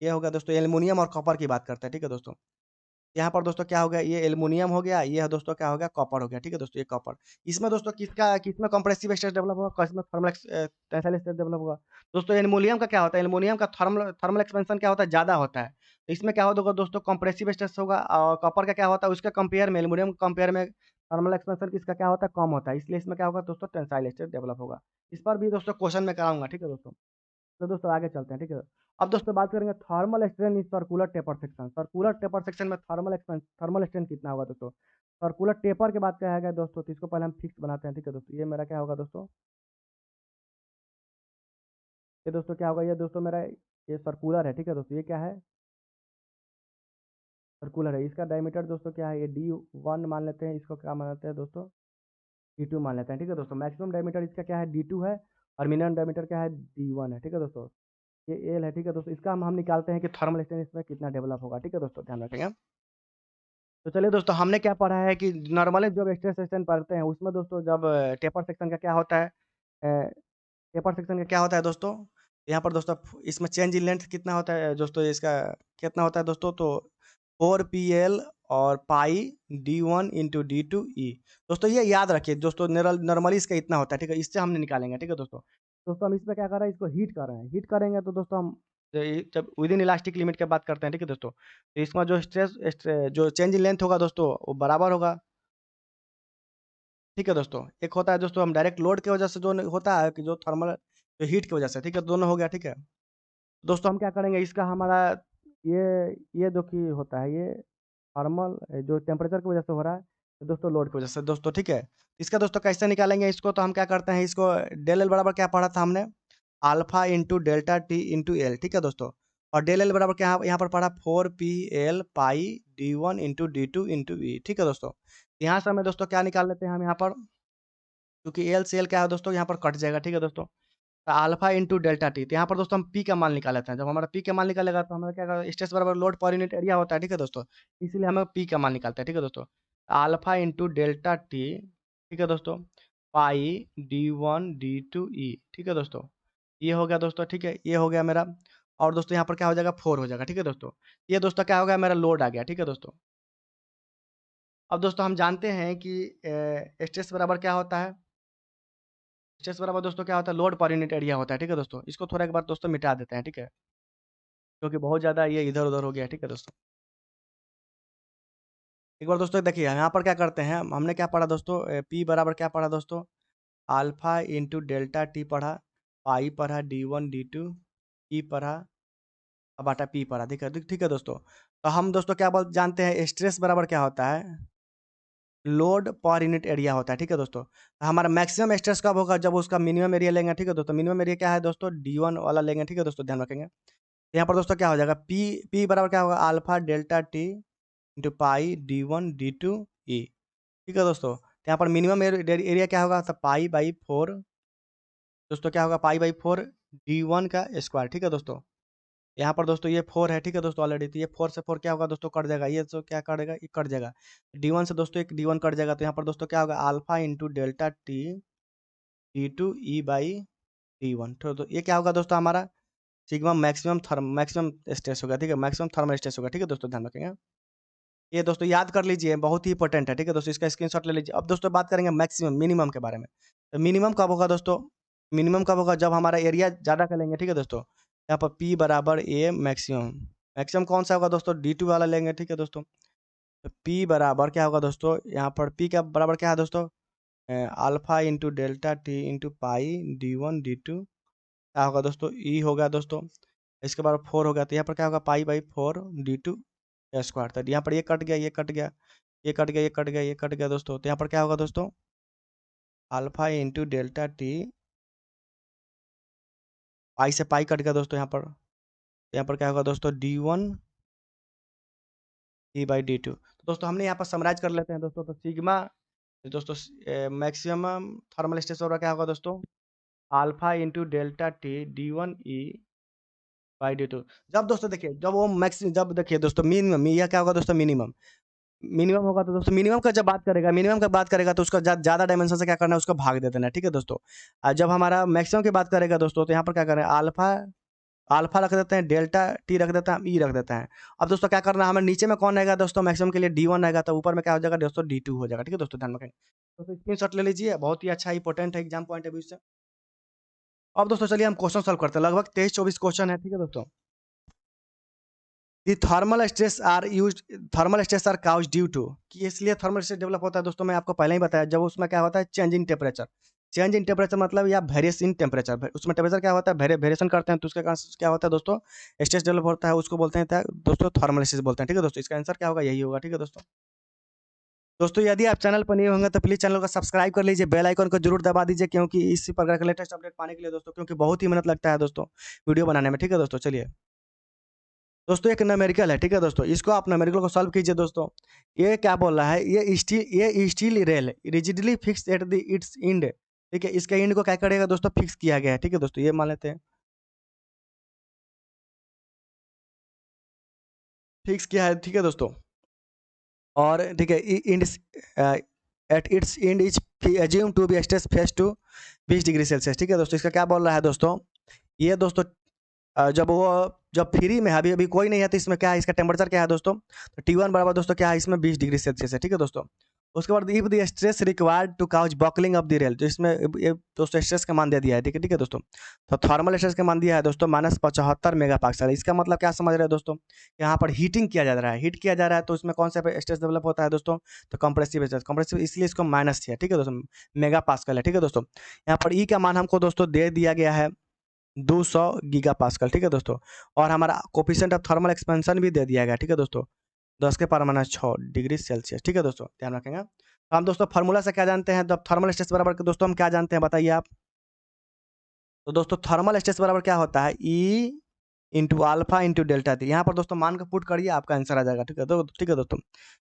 ये हो गया दोस्तों एल्युमिनियम और कॉपर की बात करते हैं, ठीक है दोस्तों। यहाँ पर दोस्तों क्या हो गया, ये एल्युमिनियम हो गया, ये दोस्तों क्या हो गया, कॉपर हो गया, ठीक है दोस्तों, ये कॉपर। इसमें दोस्तों किसमें कंप्रेसिव स्ट्रेस डेवलप होगा, किसमें थर्मल टेंसाइल स्ट्रेस डेवलप होगा। दोस्तों एल्युमिनियम का क्या होता है, एल्युमिनियम का थर्मल थर्मल एक्सपेंशन क्या होता है, ज़्यादा होता है। तो इसमें क्या होगा दोस्तों, कंप्रेसिव स्ट्रेस होगा। और कॉपर का क्या होता है, उसके कंपेयर में, एल्युमिनियम के कंपेयर में थर्मल एक्सपेंशन किसका क्या होता है, कम होता है। इसलिए इसमें क्या होगा दोस्तों, टेंसाइल स्ट्रेस डेवलप होगा। इस पर भी दोस्तों क्वेश्चन में कराऊंगा, ठीक है दोस्तों। तो दोस्तों आगे चलते हैं, ठीक है। अब दोस्तों बात करेंगे thermal strain is circular taper section. Circular taper section में थर्मल स्ट्रेन कितना होगा दोस्तों। सर्कुलर टेपर के बाद क्या आएगा दोस्तों, तो इसको पहले हम फिक्स बनाते हैं, ठीक है दोस्तों। ये मेरा क्या होगा दोस्तों, ये दोस्तों क्या होगा, ये दोस्तों मेरा ये सर्कुलर है, ठीक है दोस्तों। ये क्या है, सर्कुलर है। इसका डायमीटर दोस्तों क्या है, ये D1 मान लेते हैं, इसको क्या मान लेते हैं दोस्तों, D2 मान लेते हैं, ठीक है दोस्तों। मैक्सिमम डायमीटर इसका क्या है, D2 है, और मिनिमम डायमीटर क्या है, D1 है, ठीक है दोस्तों। ये एल है, ठीक है दोस्तों। इसका हम निकालते हैं कि थर्मल स्ट्रेन इसमें कितना डेवलप होगा, ठीक है दोस्तों, ध्यान रखेंगे। तो चलिए दोस्तों हमने क्या पढ़ा है कि नॉर्मली जब स्ट्रेस सेक्शन पढ़ते हैं उसमें दोस्तों जब टेपर सेक्शन का क्या होता है, टेपर सेक्शन का क्या होता है दोस्तों, यहाँ पर दोस्तों इसमें चेंज इन लेंथ कितना होता है दोस्तों, इसका कितना होता है दोस्तों, तो 4 PL और पाई D1 इंटू D2E। दोस्तों ये याद रखिए दोस्तों, नॉर्मली इसका इतना होता है, ठीक है। इससे हमने निकालेंगे, ठीक है दोस्तों। दोस्तों हम इसमें क्या कर रहे हैं, इसको हीट कर रहे हैं। हीट करेंगे तो दोस्तों हम जब विद इन इलास्टिक लिमिट की बात करते हैं, ठीक है दोस्तों, तो इसमें जो जो चेंज इन लेंथ होगा दोस्तों वो बराबर होगा, ठीक है दोस्तों। एक होता है दोस्तों हम डायरेक्ट लोड की वजह से जो होता है कि जो थर्मल जो हीट की वजह से, ठीक है, दोनों हो गया, ठीक है। दोस्तों हम क्या करेंगे, इसका हमारा ये ये जो कि होता है ये थर्मल जो टेम्परेचर की वजह से हो रहा है, तो दोस्तों लोड की वजह से दोस्तों, ठीक है। इसका दोस्तों कैसे निकालेंगे इसको, तो हम क्या करते हैं, इसको डेल एल बराबर क्या पढ़ा था हमने, alpha into delta T into L, ठीक है दोस्तों। और डेल एल बराबर क्या यहाँ पर पढ़ा 4 PL पाई D1 इंटू D2 इंटू ई, ठीक है दोस्तों। यहाँ से हमें दोस्तों क्या निकाल लेते हैं हम यहाँ पर, क्योंकि एल से एल क्या है दोस्तों, यहाँ पर कट जाएगा, ठीक है दोस्तों। तो अल्फा इंटू डेल्टा टी, तो यहाँ पर दोस्तों हम पी का मान निकाल लेते हैं। जब हमारा पी का मान निकालेगा तो हमारा क्या करेगा, स्ट्रेस बराबर लोड पर यूनिट एरिया होता है, ठीक है दोस्तों। इसलिए हमें पी का मान निकालते हैं, ठीक है दोस्तों। अल्फा इंटू डेल्टा टी, ठीक है दोस्तों, पाई D1 D2E, ठीक है दोस्तों। ये हो गया दोस्तों, ठीक है, ये हो गया मेरा। और दोस्तों यहाँ पर क्या हो जाएगा, 4 हो जाएगा, ठीक है दोस्तों। ये दोस्तों क्या हो गया, मेरा लोड आ गया, ठीक है दोस्तों। अब दोस्तों हम जानते हैं कि स्ट्रेस बराबर क्या होता है, स्ट्रेस बराबर दोस्तों क्या होता है, लोड पर यूनिट एरिया होता है, ठीक है दोस्तों। इसको थोड़ा एक बार दोस्तों मिटा देते हैं, ठीक है, क्योंकि बहुत ज़्यादा ये इधर-उधर हो गया है, ठीक है दोस्तों। एक बार दोस्तों देखिए यहाँ पर क्या करते हैं, हमने क्या पढ़ा दोस्तों, पी बराबर क्या पढ़ा दोस्तों, अल्फा इंटू डेल्टा टी पढ़ा, पाई पढ़ा D1 D2 ई पढ़ा, बाटा पी पर ठीक है, ठीक है दोस्तों। तो हम दोस्तों क्या बोल जानते हैं, स्ट्रेस बराबर क्या होता है, लोड पर यूनिट एरिया होता है, ठीक है दोस्तों। तो हमारा मैक्सिमम स्ट्रेस कब होगा, जब उसका मिनिमम एरिया लेंगे, ठीक है दोस्तों। मिनिमम एरिया क्या है दोस्तों, D1 वाला लेंगे, ठीक है दोस्तों, ध्यान रखेंगे। यहाँ पर दोस्तों क्या हो जाएगा, पी पी बराबर क्या होगा, alpha delta T into pi D1 D2 E, ठीक है दोस्तों। तो यहाँ पर मिनिमम एरिया क्या होगा, तो पाई बाई फोर दोस्तों, क्या होगा, पाई बाई फोर D1 का स्क्वायर, ठीक है दोस्तों। यहाँ पर दोस्तों ये 4 है, ठीक है दोस्तों ऑलरेडी। तो ये 4 से 4 क्या होगा दोस्तों, कट जाएगा। ये तो क्या कटेगा, ये कट जाएगा। D1 से दोस्तों एक D1 कट जाएगा। तो यहाँ पर दोस्तों क्या होगा, alpha into delta T D2 E by D1। तो ये क्या होगा दोस्तों, हमारा सिग्मा मैक्सिमम स्ट्रेस होगा, ठीक है, मैक्सिमम थर्मल स्ट्रेस होगा, ठीक है दोस्तों, ध्यान रखेंगे। ये दोस्तों याद कर लीजिए, बहुत ही इंपॉर्टेंट है, ठीक है दोस्तों, इसका स्क्रीनशॉट ले लीजिए। अब दोस्तों बात करेंगे मैक्सिमम मिनिमम के बारे में। तो मिनिमम कब होगा दोस्तों, मिनिमम कब होगा, जब हमारा एरिया ज़्यादा कर लेंगे, ठीक है दोस्तों। यहाँ पर P बराबर A मैक्सिमम। मैक्सिमम कौन सा होगा दोस्तों, D2 वाला लेंगे, ठीक है दोस्तों। तो P बराबर क्या होगा दोस्तों, यहाँ पर P का बराबर क्या है दोस्तों, alpha into delta T into pi D1 D2, क्या होगा दोस्तों, E होगा दोस्तों। इसके बाद 4 हो गया, तो यहाँ पर क्या होगा, pi by four D2 square. तो यहाँ पर ये कट गया, ये कट गया, ये कट गया, ये कट गया, ये कट गया दोस्तों। तो यहाँ पर क्या होगा दोस्तों, अल्फा इंटू डेल्टा टी, पाई से पाई कट गया दोस्तों यहाँ पर। यहाँ पर क्या होगा दोस्तों, D1 E/D2। तो दोस्तों हमने यहाँ पर समराइज कर लेते हैं दोस्तों। तो सिग्मा दोस्तों मैक्सिमम थर्मल स्ट्रेस होगा, क्या होगा दोस्तों, alpha into delta T D1 E/D2। जब दोस्तों देखिए, जब वो मैक्सिमम, जब देखिए दोस्तों मिनिमम, यह क्या होगा दोस्तों, मिनिमम मिनिमम होगा। तो दोस्तों मिनिमम का जब बात करेगा, मिनिमम का बात करेगा, तो उसका ज़्यादा डायमेंशन से क्या करना है, उसको भाग दे देना है, ठीक है दोस्तों। जब हमारा मैक्सिमम की बात करेगा दोस्तों, तो यहाँ पर क्या करें, अल्फा अल्फा रख देते हैं, डेल्टा टी रख देते हैं, ई रख देते हैं। अब दोस्तों क्या करना है, हमें नीचे में कौन रहेगा दोस्तों, मैक्सिमम के लिए D1 रहेगा, तो ऊपर में क्या हो जाएगा दोस्तों, D2 हो जाएगा, ठीक है दोस्तों, ध्यान रखें। तो स्क्रीनशॉट ले लीजिए, बहुत ही अच्छा इंपॉर्टेंट है एग्जाम पॉइंट ऑफ व्यू से। अब दोस्तों चलिए हम क्वेश्चन सॉल्व करते हैं, लगभग 23-24 क्वेश्चन है, ठीक है दोस्तों। The thermal stress are cause due to, कि इसलिए थर्मल स्ट्रेस डेवलप होता है दोस्तों, मैं आपको पहले ही बताया, जब उसमें क्या होता है, change in temperature. Change in temperature मतलब या वेरिएशन इन टेम्परेचर, उसमें टेम्परेचर क्या होता है, वेरिएशन करते हैं, तो उसके कारण क्या होता है दोस्तों, स्ट्रेस डेवलप होता है, उसको बोलते हैं दोस्तों थर्मल स्ट्रेस बोलते हैं, ठीक है दोस्तों। इसका आंसर क्या होगा, यही होगा, ठीक है दोस्तों। दोस्तों यदि आप चैनल पर नहीं होंगे तो प्लीज़ चैनल को सब्सक्राइब कर लीजिए, बेल आइकन को जरूर दबा दीजिए, क्योंकि इसी प्रकार के लेटेस्ट अपडेट पाने के लिए दोस्तों, क्योंकि बहुत ही मेहनत लगता है दोस्तों वीडियो बनाने में, ठीक है दोस्तों। चलिए दोस्तों, एक न्यूमेरिकल है, ठीक है दोस्तों, इसको आप न्यूमेरिकल को सॉल्व कीजिए दोस्तों। ये क्या बोल रहा है, ये steel rail rigidly fix at the it's and, ठीक है। इसका एंड को क्या करेगा दोस्तों, फिक्स किया गया है, ठीक है दोस्तों, ये मान लेते हैं, फिक्स किया है, ठीक है दोस्तों। और ठीक है, end at its end is assume to be stress face to 20 degree Celsius, ठीक है दोस्तों। इसका क्या बोल रहा है दोस्तों, ये दोस्तों जब फ्री में है, अभी अभी कोई नहीं है, तो इसमें क्या है, इसका टेम्परेचर क्या है दोस्तों, तो T1 बराबर दोस्तों क्या है, इसमें 20 डिग्री सेल्सियस है, ठीक है दोस्तों। उसके बाद if the stress required to cause buckling of the rail, तो इसमें ये दोस्तों स्ट्रेस का मान दे दिया है, ठीक है दोस्तों। तो थर्मल स्ट्रेस का मान दिया है दोस्तों -75 मेगा पास्कल। इसका मतलब क्या समझ रहे हैं दोस्तों, यहाँ पर हीटिंग किया जा रहा है, हीट किया जा रहा है, तो उसमें कौन सा स्ट्रेस डेवलप होता है दोस्तों, तो कंप्रेसिव स्ट्रेस, कंप्रेसिव, इसलिए इसको माइनस है, ठीक है दोस्तों, मेगा पास्कल है, ठीक है दोस्तों। यहाँ पर ई का मान हमको दोस्तों दे दिया गया है 200 गीगा पास्कल, ठीक है दोस्तों। और हमारा कोफिशिएंट ऑफ थर्मल एक्सपेंशन भी दे दिया गया, ठीक है दोस्तों, 10⁻⁶ डिग्री सेल्सियस, ठीक है दोस्तों, ध्यान रखेंगे। तो हम दोस्तों फार्मूला से क्या जानते हैं, जब थर्मल स्ट्रेस बराबर के दोस्तों हम क्या जानते हैं, बताइए आप। तो दोस्तों थर्मल स्ट्रेस बराबर क्या होता है, E into alpha into delta T. यहाँ पर दोस्तों मान को पुट करिए, आपका आंसर आ जाएगा, ठीक है, तो ठीक है दोस्तों।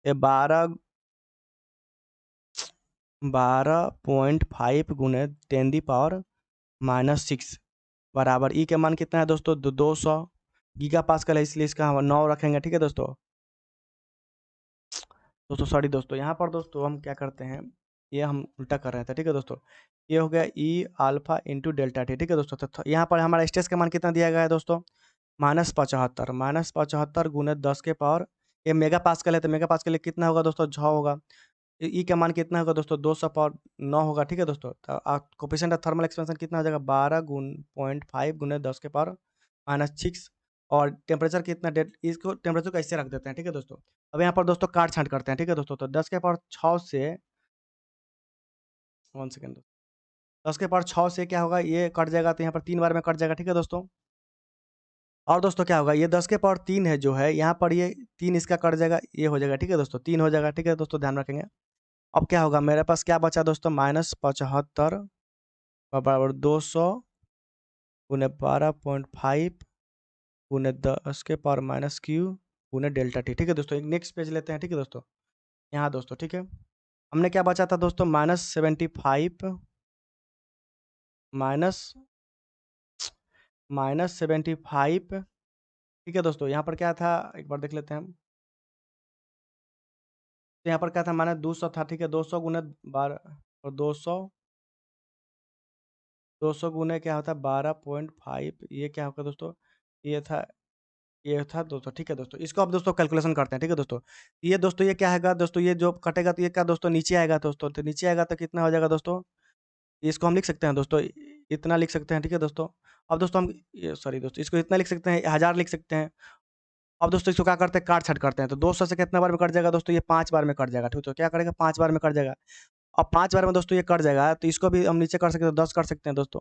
ये 12.5 गुने 10⁻⁻⁶ बराबर ई के मान कितना है दोस्तों, 200 गीगा पास्कल है, इसलिए इसका हम 9 रखेंगे, ठीक है दोस्तों। दोस्तों सॉरी दोस्तों, यहाँ पर दोस्तों हम क्या करते हैं, ये हम उल्टा कर रहे थे, ठीक है दोस्तों। ये हो गया ई अल्फा इंटू डेल्टा टी, ठीक है दोस्तों। तो यहाँ पर हमारा स्ट्रेस का मान कितना दिया गया है दोस्तों, -75 गुने 10⁻, ये मेगा पास्कल है, तो मेगा पास्कल कितना होगा दोस्तों, 6 होगा। ई का मान कितना होगा दोस्तों, 200 9 होगा, ठीक है दोस्तों। तो कोफिशिएंट ऑफ थर्मल एक्सपेंशन कितना हो जाएगा, 12.5 गुने 10⁻⁻⁶। और टेम्परेचर कितना, डेट इसको टेम्परेचर को ऐसे रख देते हैं, ठीक है दोस्तों। अब यहाँ पर दोस्तों काट छांट करते हैं, ठीक है दोस्तों। तो 10⁻6 से 1 सेकेंड, 10⁻6 से क्या होगा, ये कट जाएगा, तो यहाँ पर 3 बार में कट जाएगा, ठीक है दोस्तों। और दोस्तों क्या होगा, ये 10 के पावर 3 है जो है, यहाँ पर ये 3 इसका कट जाएगा, ये हो जाएगा, ठीक है दोस्तों, 3 हो जाएगा, ठीक है दोस्तों, ध्यान रखेंगे। अब क्या होगा, मेरे पास क्या बचा दोस्तों, -75 बराबर 200 गुने 12.5 गुने 10 के पावर -q गुने डेल्टा टी, ठीक है दोस्तों। एक नेक्स्ट पेज लेते हैं, ठीक है दोस्तों। यहाँ दोस्तों, ठीक है, हमने क्या बचा था दोस्तों, -75 माइनस -75, ठीक है दोस्तों। यहाँ पर क्या था, एक बार देख लेते हैं हम। तो यहाँ पर क्या था, -200 था, ठीक है, 200 गुने 12 और 200 गुने क्या होता है 12.5, ये क्या होगा दोस्तों, ये था ये था दोस्तों, ठीक है दोस्तों। इसको अब दोस्तों कैलकुलेशन करते हैं, ठीक है दोस्तों। ये दोस्तों ये क्या आएगा दोस्तों, ये जो कटेगा तो ये क्या दोस्तों नीचे आएगा दोस्तों, तो नीचे आएगा तो कितना हो जाएगा दोस्तों, इसको हम लिख सकते हैं दोस्तों, इतना लिख सकते हैं, ठीक है दोस्तों। अब दोस्तों हम ये सॉरी दोस्तों, इसको इतना लिख सकते हैं, 1000 लिख सकते हैं। अब दोस्तों इसको क्या करते हैं, काट-छाँट करते हैं, तो 200 से कितना बार में कट जाएगा दोस्तों, ये 5 बार में कट जाएगा, ठीक है। तो क्या करेगा, 5 बार में कट जाएगा। अब 5 बार में दोस्तों ये कट जाएगा, तो इसको भी हम नीचे कर सकते हैं, 10 कर सकते हैं दोस्तों।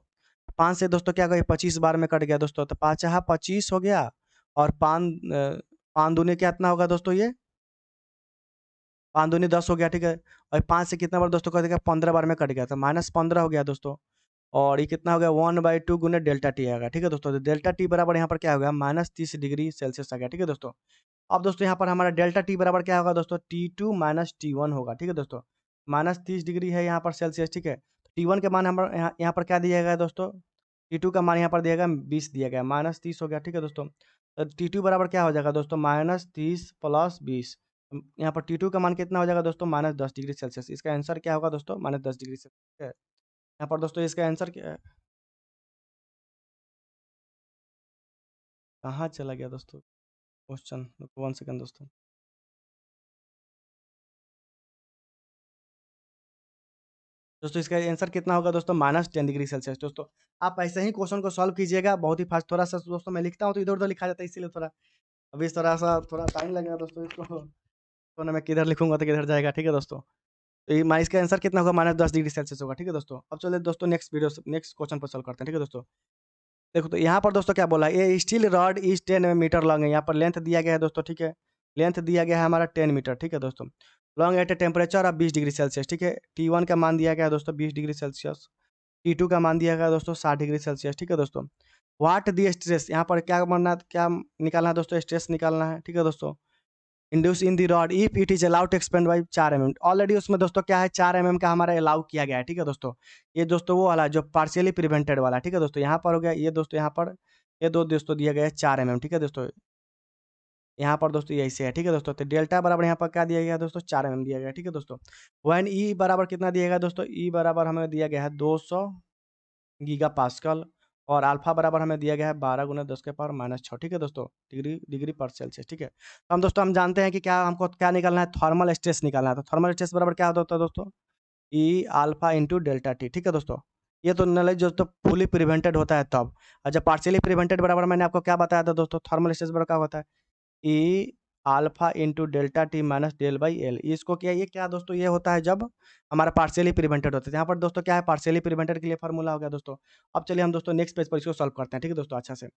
5 से दोस्तों क्या होगा, ये 25 बार में कट गया दोस्तों, तो 5 25 हो गया, और 5 दूनी कितना होगा दोस्तों, ये 5 दूनी 10 हो गया, ठीक है। और 5 से कितना बार दोस्तों कट गया, 15 बार में कट गया, तो -15 हो गया दोस्तों। और ये कितना हो गया, 1/2 गुने डेल्टा टी आएगा, ठीक है दोस्तों। तो डेल्टा टी बराबर यहाँ पर क्या हो गया, -30 डिग्री सेल्सियस आ गया, ठीक है दोस्तों। अब दोस्तों यहाँ पर हमारा डेल्टा टी बराबर क्या होगा दोस्तों, T2 माइनस T1 होगा, ठीक है दोस्तों। -30 डिग्री है यहाँ पर सेल्सियस, ठीक है। T1 के मान हमारा यहाँ पर क्या दिया गया है दोस्तों, T2 का मान यहाँ पर दिया गया 20 दिया गया, -30 हो गया, ठीक है दोस्तों। तो T2 बराबर क्या हो जाएगा दोस्तों, -30 + 20। यहाँ पर T2 का मान कितना हो जाएगा दोस्तों, -10 डिग्री सेल्सियस। इसका आंसर क्या होगा दोस्तों, -10 डिग्री सेल्सियस, ठीक है। यहाँ पर दोस्तों इसका आंसर क्या है, कहाँ चला गया दोस्तों क्वेश्चन, 1 सेकंड दोस्तों। दोस्तों इसका आंसर कितना होगा दोस्तों, -10 डिग्री सेल्सियस दोस्तों। आप ऐसे ही क्वेश्चन को सॉल्व कीजिएगा बहुत ही फास्ट, थोड़ा सा दोस्तों मैं लिखता हूँ तो इधर उधर लिखा जाता है, इसीलिए थोड़ा अभी थोड़ा टाइम लगेगा दोस्तों इसको, तो ना मैं किधर लिखूंगा तो किधर जाएगा, ठीक है दोस्तों। तो ये इसका आंसर कितना होगा, -10 डिग्री सेल्सियस होगा, ठीक है दोस्तों। अब चलिए दोस्तों नेक्स्ट क्वेश्चन पर सॉल्व करते हैं, ठीक है दोस्तों। देखो तो यहाँ पर दोस्तों क्या बोला है, ये steel rod is 10 metre long है, यहाँ पर लेंथ दिया गया है दोस्तों, ठीक है। लेंथ दिया गया है हमारा 10 मीटर, ठीक है दोस्तों। Long at a temperature of 20 degree Celsius, ठीक है। T1 का मान दिया गया है दोस्तों 20 डिग्री सेल्सियस। T2 का मान दिया गया है दोस्तों 60 डिग्री सेल्सियस, ठीक है दोस्तों। व्हाट दी स्ट्रेस, यहाँ पर क्या निकालना है दोस्तों, स्ट्रेस निकालना है, ठीक है दोस्तों। Induce in the rod if it is allowed to expand by 4 mm, already उसमें दोस्तों क्या है, 4 mm का हमारा अलाउ किया गया है, ठीक है दोस्तों। ये दोस्तों वो वाला जो पार्शियली प्रिवेंटेड वाला, ठीक है दोस्तों। यहाँ पर हो गया ये दोस्तों, यहाँ पर ये दो दोस्तों दिया गया है 4 mm, ठीक है दोस्तों। यहाँ पर दोस्तों ये ऐसे है, ठीक है दोस्तों। तो डेल्टा बराबर यहाँ पर क्या दिया गया है दोस्तों, 4 mm दिया गया है, ठीक है दोस्तों। वन ई बराबर कितना दिया गया दोस्तों, ई बराबर हमें दिया गया है 200 गीगा पास्कल, और अल्फा बराबर हमें दिया गया है 12 गुना 10 के पावर -6, ठीक है दोस्तों, डिग्री डिग्री पर सेल्सियस, ठीक है। तो हम दोस्तों हम जानते हैं कि क्या हमको क्या निकालना है, थर्मल स्ट्रेस निकालना है। तो थर्मल स्ट्रेस बराबर क्या होता है दोस्तों, ई अल्फा इंटू डेल्टा टी, ठीक है दोस्तों। ये तो नॉलेज जो तो फुली प्रिवेंटेड होता है तब, और जब पार्शियली प्रिवेंटेड बराबर मैंने आपको क्या बताया था दोस्तों, थर्मल स्ट्रेस बराबर क्या होता है, E alpha into delta T minus del by L. इसको क्या, ये क्या दोस्तों, ये होता है जब हमारा पार्शियली प्रिवेंटेड होता है। यहाँ पर दोस्तों क्या है, पार्शियली प्रिवेंटेड के लिए फार्मूला हो गया दोस्तों। अब चलिए हम दोस्तों नेक्स्ट पेज पर इसको सॉल्व करते हैं, ठीक है दोस्तों, अच्छा से।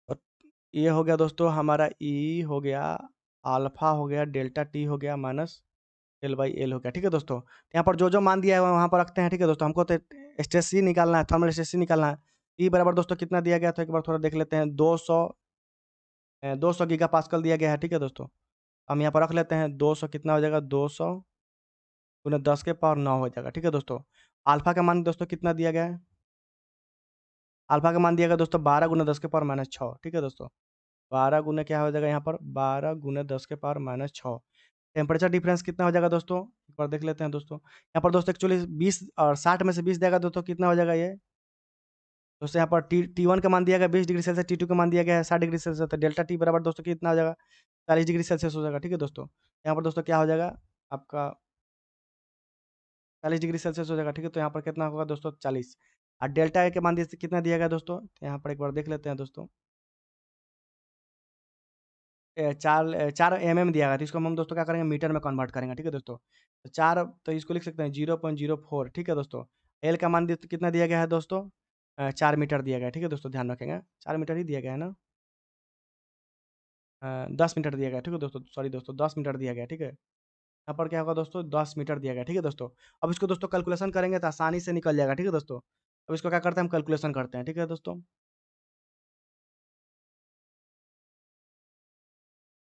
और ये हो गया दोस्तों हमारा ई हो गया, अल्फा हो गया, डेल्टा टी हो गया माइनस एल बाई एल हो गया, ठीक है दोस्तों। यहाँ पर जो मान दिया है वहाँ पर रखते हैं, ठीक है दोस्तों। हमको तो स्ट्रेस ही निकालना है, थर्मल स्ट्रेस ही निकालना है। ई बराबर दोस्तों कितना दिया गया था, एक बार थोड़ा देख लेते हैं, 200 गीगा पास्कल दिया गया है, ठीक है दोस्तों। हम यहाँ पर रख लेते हैं 200, कितना हो जाएगा 200 गुना 10 के पावर 9 हो जाएगा, ठीक है दोस्तों। अल्फा का मान दोस्तों कितना दिया गया है, अल्फा का मान दिया गया दोस्तों 12 गुना 10 के पावर -6, ठीक है दोस्तों। 12 गुना क्या हो जाएगा यहाँ पर, 12 गुना 10 के पावर -6। टेम्परेचर डिफरेंस कितना हो जाएगा दोस्तों, एक बार देख लेते हैं दोस्तों। यहाँ पर दोस्तों एक्चुअली 20 और 60 में से 20 देगा दोस्तों, कितना हो जाएगा ये दोस्तों। यहाँ पर टी वन का मान दिया गया 20 डिग्री सेल्सियस, T2 का मान दिया गया है 60 डिग्री सेल्सियस, तो डेल्टा टी बराबर दोस्तों कितना हो जाएगा, 40 डिग्री सेल्सियस हो जाएगा, ठीक है दोस्तों। यहाँ पर दोस्तों क्या हो जाएगा आपका, 40 डिग्री सेल्सियस हो जाएगा, ठीक है। तो यहाँ पर कितना होगा दोस्तों, 40। और डेल्टा ए के मान कितना दिया गया दोस्तों, तो यहाँ पर एक बार देख लेते हैं दोस्तों। 4 mm दिया गया, तो इसको हम दोस्तों क्या करेंगे, मीटर में कन्वर्ट करेंगे, ठीक है दोस्तों। तो 4, तो इसको लिख सकते हैं 0.04, ठीक है दोस्तों। एल का मान कितना दिया गया है दोस्तों, 4 मीटर दिया गया है, ठीक है दोस्तों, ध्यान रखेंगे 4 मीटर ही दिया गया है ना। 10 मीटर दिया गया है, ठीक है दोस्तों, सॉरी दोस्तों 10 मीटर दिया गया है, ठीक है। यहाँ पर क्या होगा दोस्तों, 10 मीटर दिया गया है, ठीक है दोस्तों। अब इसको दोस्तों कैलकुलेशन करेंगे तो आसानी से निकल जाएगा, ठीक है दोस्तों। अब इसको क्या करते हैं, हम कैलकुलेशन करते हैं, ठीक है दोस्तों।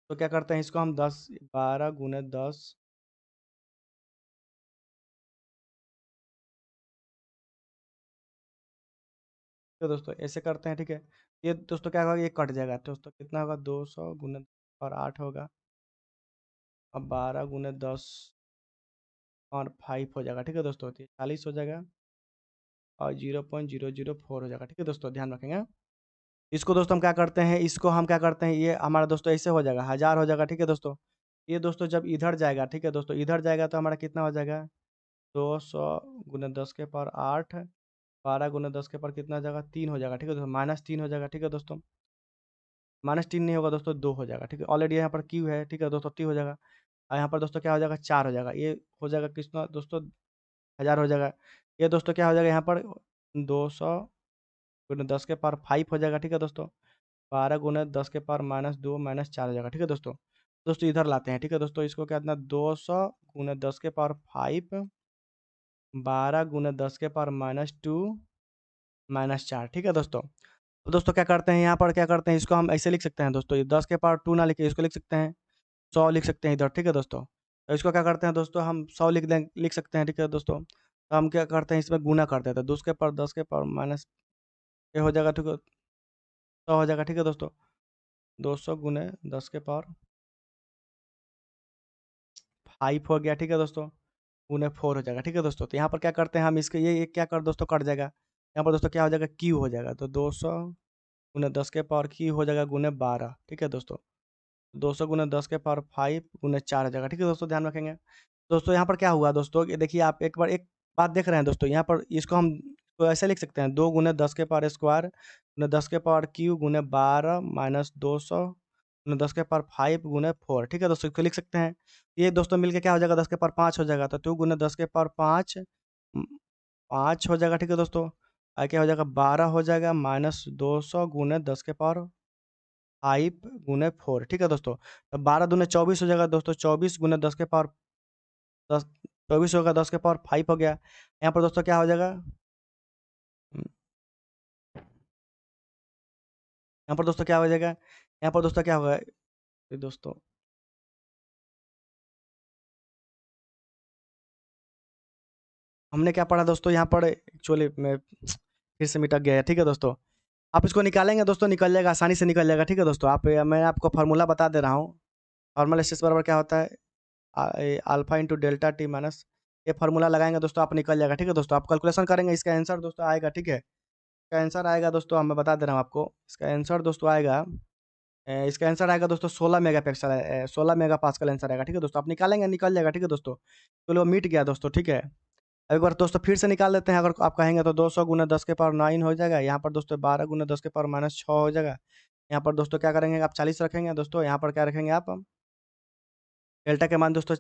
तो क्या करते हैं, इसको हम 12 × 10, तो दोस्तों ऐसे करते हैं, ठीक है। ये दोस्तों क्या होगा, ये कट जाएगा दोस्तों, कितना होगा, 200 × और 8 होगा। अब 12 × 10 और 5 हो जाएगा, ठीक है दोस्तों, तो 40 हो जाएगा और 0.004 हो जाएगा, ठीक है दोस्तों, ध्यान रखेंगे। इसको दोस्तों हम क्या करते हैं, इसको हम क्या करते हैं, ये हमारा दोस्तों ऐसे हो जाएगा, 1000 हो जाएगा, ठीक है दोस्तों। ये दोस्तों जब इधर जाएगा, ठीक है दोस्तों, इधर जाएगा तो हमारा कितना हो जाएगा, 200 × 10 के पावर 8, 12 × 10 के पावर कितना हो जाएगा, 3 हो जाएगा, ठीक है दोस्तों, -3 हो जाएगा, ठीक है दोस्तों। -3 नहीं होगा दोस्तों, 2 हो जाएगा, ठीक है। ऑलरेडी यहाँ पर क्यू है, ठीक है दोस्तों, 3 हो जाएगा। और यहाँ पर दोस्तों क्या हो जाएगा, 4 हो जाएगा। ये हो जाएगा कितना दोस्तों, 1000 हो जाएगा। ये दोस्तों क्या हो जाएगा, यहाँ पर 200 × 10 के पावर 5 हो जाएगा, ठीक है दोस्तों। 12 × 10 के पावर -2 -4 हो जाएगा, ठीक है दोस्तों। दोस्तों इधर लाते हैं, ठीक है दोस्तों, इसको क्या करना, 200 × 10 के पावर 5, 12 × 10 के पावर -2 -4, ठीक है दोस्तों। तो दोस्तों क्या करते हैं, यहाँ पर क्या करते हैं, इसको हम ऐसे लिख सकते हैं दोस्तों, ये 10 के पावर 2 ना लिख के इसको लिख सकते हैं 100 लिख सकते हैं इधर, ठीक है दोस्तों। तो इसको क्या करते हैं दोस्तों, हम 100 लिख सकते हैं, ठीक है दोस्तों। तो हम क्या करते हैं, इसमें गुना कर देते हैं, 2 के पावर 10 के पावर माइनस ये हो जाएगा, ठीक है, 100 हो जाएगा, ठीक है दोस्तों। 200 × 10 के पावर 5 हो गया, ठीक है दोस्तों, गुने 4 हो जाएगा, ठीक है दोस्तों। तो यहाँ पर क्या करते हैं हम, इसके ये क्या कर दोस्तों कट जाएगा, यहाँ पर दोस्तों क्या हो जाएगा, क्यू हो जाएगा। तो 200 × 10 के पावर क्यू हो जाएगा गुने 12, ठीक है दोस्तों। 200 × 10 के पावर 5 गुने 4 हो जाएगा, ठीक है दोस्तों, ध्यान रखेंगे। दोस्तों यहाँ पर क्या हुआ दोस्तों, ये देखिए आप एक बार एक बात देख रहे हैं दोस्तों, यहाँ पर इसको हम तो ऐसे लिख सकते हैं, 2 × 10 के पावर स्क्वायर गुने 10 के पावर क्यू गुने 12 -200 गुने 10 के पावर 5 गुने 4, ठीक है दोस्तों, इसको लिख सकते हैं। ये दोस्तों मिलके क्या हो जाएगा, 10 के पावर 5 हो जाएगा, तो 2 × 10 के पावर 5 5 हो जाएगा, ठीक है दोस्तों। क्या हो जाएगा, 12 हो जाएगा -200 गुने 10 के पावर 5 गुने 4, ठीक है दोस्तों। तो 12 दूने 24 हो जाएगा दोस्तों, 24 गुने 10 के पावर 10, 24 होगा, 10 के पावर 5 हो गया। यहाँ पर दोस्तों क्या हो जाएगा, यहाँ पर दोस्तों क्या हो जाएगा, यहाँ पर दोस्तों क्या होगा, ये दोस्तों हमने क्या पढ़ा दोस्तों, यहाँ पर एक्चुअली मैं फिर से मिटक गया है, ठीक है दोस्तों। आप इसको निकालेंगे दोस्तों, निकल जाएगा, आसानी से निकल जाएगा, ठीक है दोस्तों। मैं आपको फार्मूला बता दे रहा हूँ। फॉर्मल स्ट्रेस बराबर क्या होता है, alpha into delta T minus, ये फार्मूला लगाएंगे दोस्तों, आप निकल जाएगा, ठीक है दोस्तों। आप कैलकुलेशन करेंगे, इसका आंसर दोस्तों आएगा, ठीक है। इसका आंसर आएगा दोस्तों, मैं बता दे रहा हूँ आपको, इसका आंसर दोस्तों आएगा, इसका आंसर आएगा दोस्तों 16 मेगापिक्सल है, 16 मेगा पास्कल आंसर आएगा, ठीक है दोस्तों। आप निकालेंगे, निकल जाएगा, ठीक है दोस्तों। चलो मिट गया दोस्तों, ठीक है। अब एक बार दोस्तों फिर से निकाल लेते हैं, अगर आप कहेंगे तो 200 × 10 के पावर 9 हो जाएगा, यहाँ पर दोस्तों 12 × 10 के पावर -6 हो जाएगा। यहाँ पर दोस्तों क्या करेंगे, आप 40 रखेंगे दोस्तों, यहाँ पर क्या रखेंगे आप, डेल्टा के मान दोस्तों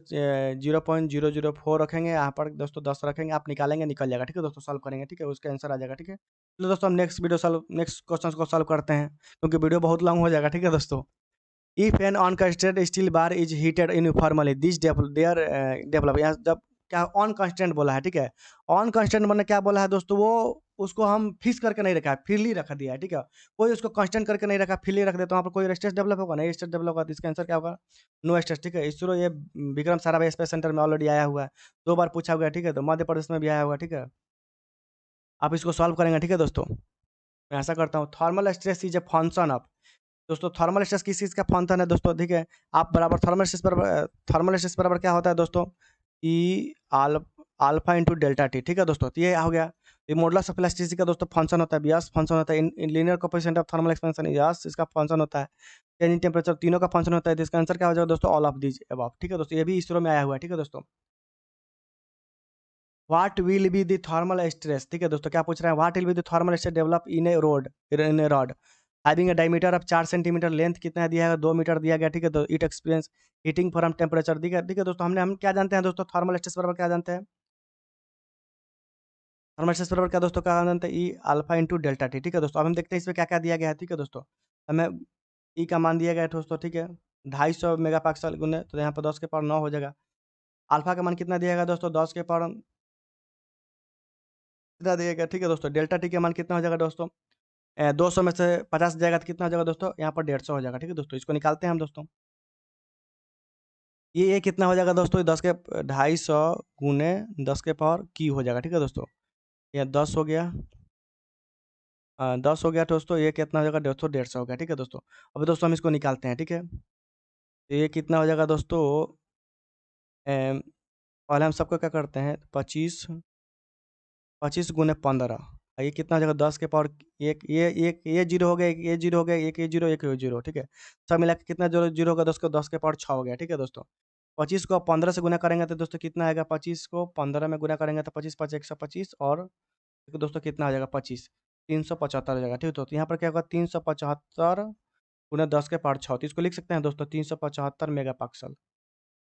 0.004 रखेंगे, यहाँ पर दोस्तों 10 रखेंगे, आप निकालेंगे, निकल जाएगा, ठीक है दोस्तों। सॉल्व करेंगे, ठीक है, उसका आंसर आ जाएगा, ठीक है। चलो दोस्तों हम नेक्स्ट क्वेश्चन को सॉल्व करते हैं, क्योंकि वीडियो बहुत लॉन्ग हो जाएगा, ठीक है दोस्तों। If an unconstrained steel bar is heated uniformly this there develop, यहाँ जब क्या ऑन कांस्टेंट बोला है, ठीक है। ऑन कांस्टेंट मैंने क्या बोला है दोस्तों, वो उसको हम फिक्स करके नहीं रखा है, फ्रीली रख दिया है, ठीक है। कोई उसको कांस्टेंट करके नहीं रखा, फ्रीली रख दे तो वहाँ पर कोई स्ट्रेस डेवलप होगा, नहीं स्ट्रेस डेवलप होगा, तो इसका आंसर क्या होगा, नो स्ट्रेस, ठीक है। इसरो ये विक्रम साराभाई स्पेस सेंटर में ऑलरेडी आया हुआ है, 2 बार पूछा हुआ है, ठीक है। तो मध्य प्रदेश में भी आया हुआ है, ठीक है। आप इसको सॉल्व करेंगे, ठीक है दोस्तों। मैं ऐसा करता हूँ, thermal stress is a function of, दोस्तों थर्मल स्ट्रेस किस चीज़ का फंक्शन है दोस्तों, ठीक है। आप बराबर थर्मल स्ट्रेस बराबर क्या होता है दोस्तों, ई आल अल्फा इंटू डेल्टा टी, ठीक है दोस्तों। तो ये हो गया, ये मॉडुलस ऑफ इलास्टिसिटी का दोस्तों फंक्शन होता है, यस फंक्शन होता है। In linear coefficient of thermal expansion yes इसका फंक्शन होता है। चेंज इन टेम्परेचर तीनों का फंक्शन होता है, तो इसका आंसर क्या हो जाएगा दोस्तों, ऑल ऑफ दीज अबव, ठीक है दोस्तों। ये भी इसरो में आया हुआ है, ठीक है दोस्तों। What will be the thermal stress, ठीक है दोस्तों, क्या पूछ रहे हैं, what will be the thermal stress develop in A rod having a diameter of 4 centimetre, length कितना दिया है, 2 मीटर दिया गया, ठीक है। तो it experience heating from temperature, ठीक है, ठीक है दोस्तों। हम क्या जानते हैं दोस्तों, थर्मल स्ट्रेस बराबर क्या जानते हैं, थर्मल स्ट्रेस बराबर क्या दोस्तों, क्या जानते हैं, ई अल्फा इंटू डेल्टा टी। ठीक है दोस्तों, अब हम देखते हैं इसमें क्या क्या दिया गया है। ठीक है दोस्तों, हमें ई का मान दिया गया है दोस्तों। ठीक है, 250 मेगा पास्कल गुने, तो यहाँ पर 10 के पावर 9 हो जाएगा। अल्फा का मान कितना दिया गया दोस्तों, 10 के पावर कितना दिया गया। ठीक है दोस्तों, डेल्टा टी का मान कितना हो जाएगा दोस्तों, 200 में से 50 जाएगा तो कितना हो जाएगा दोस्तों, यहाँ पर 150 हो जाएगा। ठीक है दोस्तों, इसको निकालते हैं हम दोस्तों। ये कितना हो जाएगा दोस्तों, 10 के 250 गुने 10 के पावर क्यू हो जाएगा। ठीक है दोस्तों, ये 10 हो गया, 10 हो गया दोस्तों। ये कितना हो जाएगा दोस्तों, 150 हो गया। ठीक है दोस्तों, अब दोस्तों हम इसको निकालते हैं। ठीक है, तो ये कितना हो जाएगा दोस्तों, अम, पहले हम सबको क्या करते हैं, 25 25 गुने 15, ये कितना हो जाएगा 10 के पावर एक, ये जीरो हो गया, एक ये जीरो हो गया, एक ये जीरो, एक ये जीरो। ठीक है, सब मिला के कितना जीरो जीरो होगा, 10 के पावर 6 हो गया। ठीक है दोस्तों, 25 को 15 से गुना करेंगे तो दोस्तों कितना आएगा, 25 को 15 में गुना करेंगे तो 25 5 125, और देखो दोस्तों कितना आ जाएगा, 25 375 हो जाएगा। ठीक है दोस्तों, यहाँ पर क्या होगा, 375 गुना 10 के पावर 6, तो इसको लिख सकते हैं दोस्तों 375 मेगा पास्कल।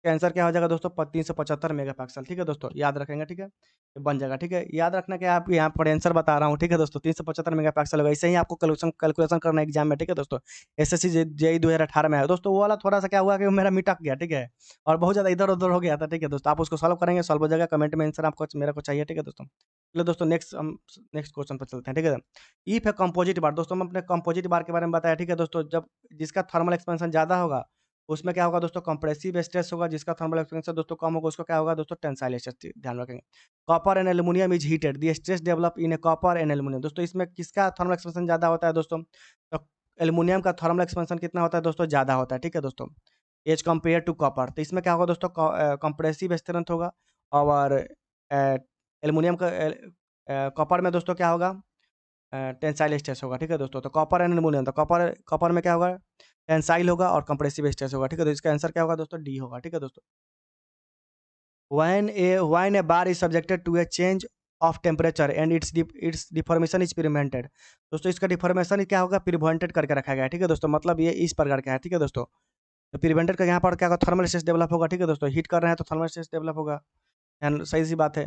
इसका आंसर क्या हो जाएगा दोस्तों, 375 मेगापिक्सल। ठीक है दोस्तों, याद रखेंगे। ठीक है, ये बन जाएगा। ठीक है, याद रखना कि आपको यहाँ पर आंसर बता रहा हूँ। ठीक है दोस्तों, 375 मेगापिक्सल होगा। ऐसे ही आपको कैलकुलेशन कैलकुलेशन करना है एग्जाम में। ठीक है दोस्तों, एसएससी जेई 2018 में है दोस्तों, वो वाला थोड़ा सा क्या हुआ कि वो मेरा मिटक गया। ठीक है, और बहुत ज़्यादा इधर उधर हो गया था। ठीक है दोस्तों, आप उसको सॉल्व करेंगे, सॉल्व हो जाएगा। कमेंट में आंसर आपको मेरे को चाहिए। ठीक है दोस्तों, चलो दोस्तों नेक्स्ट हम नेक्स्ट क्वेश्चन पर चलते हैं। ठीक है, इफ है कंपोजिट बार, दोस्तों हम अपने कंपोजिट बार के बारे में बताया। ठीक है दोस्तों, जब जिसका थर्मल एक्सपेंशन ज़्यादा होगा उसमें क्या होगा दोस्तों, कंप्रेसिव स्ट्रेस होगा, जिसका थर्मल एक्सपेंशन दोस्तों कम होगा उसको क्या होगा दोस्तों, टेंसाइल स्ट्रेस। ध्यान रखेंगे, copper and aluminium is heated, the stress develop in A copper and aluminium. दोस्तों इसमें किसका थर्मल एक्सपेंशन ज़्यादा होता है दोस्तों, तो एल्यूमिनियम का थर्मल एक्सपेंशन कितना होता है दोस्तों, ज़्यादा होता है। ठीक है दोस्तों, एज कम्पेयर टू कॉपर, तो इसमें क्या होगा दोस्तों, कंप्रेसिव स्ट्रेंथ होगा, और एल्यूमिनियम का कॉपर में दोस्तों क्या होगा, टेंसाइल स्ट्रेस होगा। ठीक है दोस्तों, तो कॉपर एंड एल्यूमिनियम, तो कॉपर कॉपर में क्या होगा, टेंसाइल होगा और कंप्रेसिव स्ट्रेस होगा। ठीक है, तो इसका आंसर क्या होगा दोस्तों, डी होगा। ठीक है दोस्तों, when a bar is subjected to a change of temperature and its deformation is prevented, दोस्तों इसका डिफॉर्मेशन क्या होगा, प्रिवेंटेड करके रखा गया है। ठीक है दोस्तों, मतलब ये इस प्रकार का है। ठीक है दोस्तों, तो प्रिवेंटेड का यहाँ पर क्या होगा, थर्मल स्ट्रेस डेवलप होगा। ठीक है दोस्तों, हीट कर रहे हैं तो थर्मल स्ट्रेस डेवलप होगा। सही सी बात है,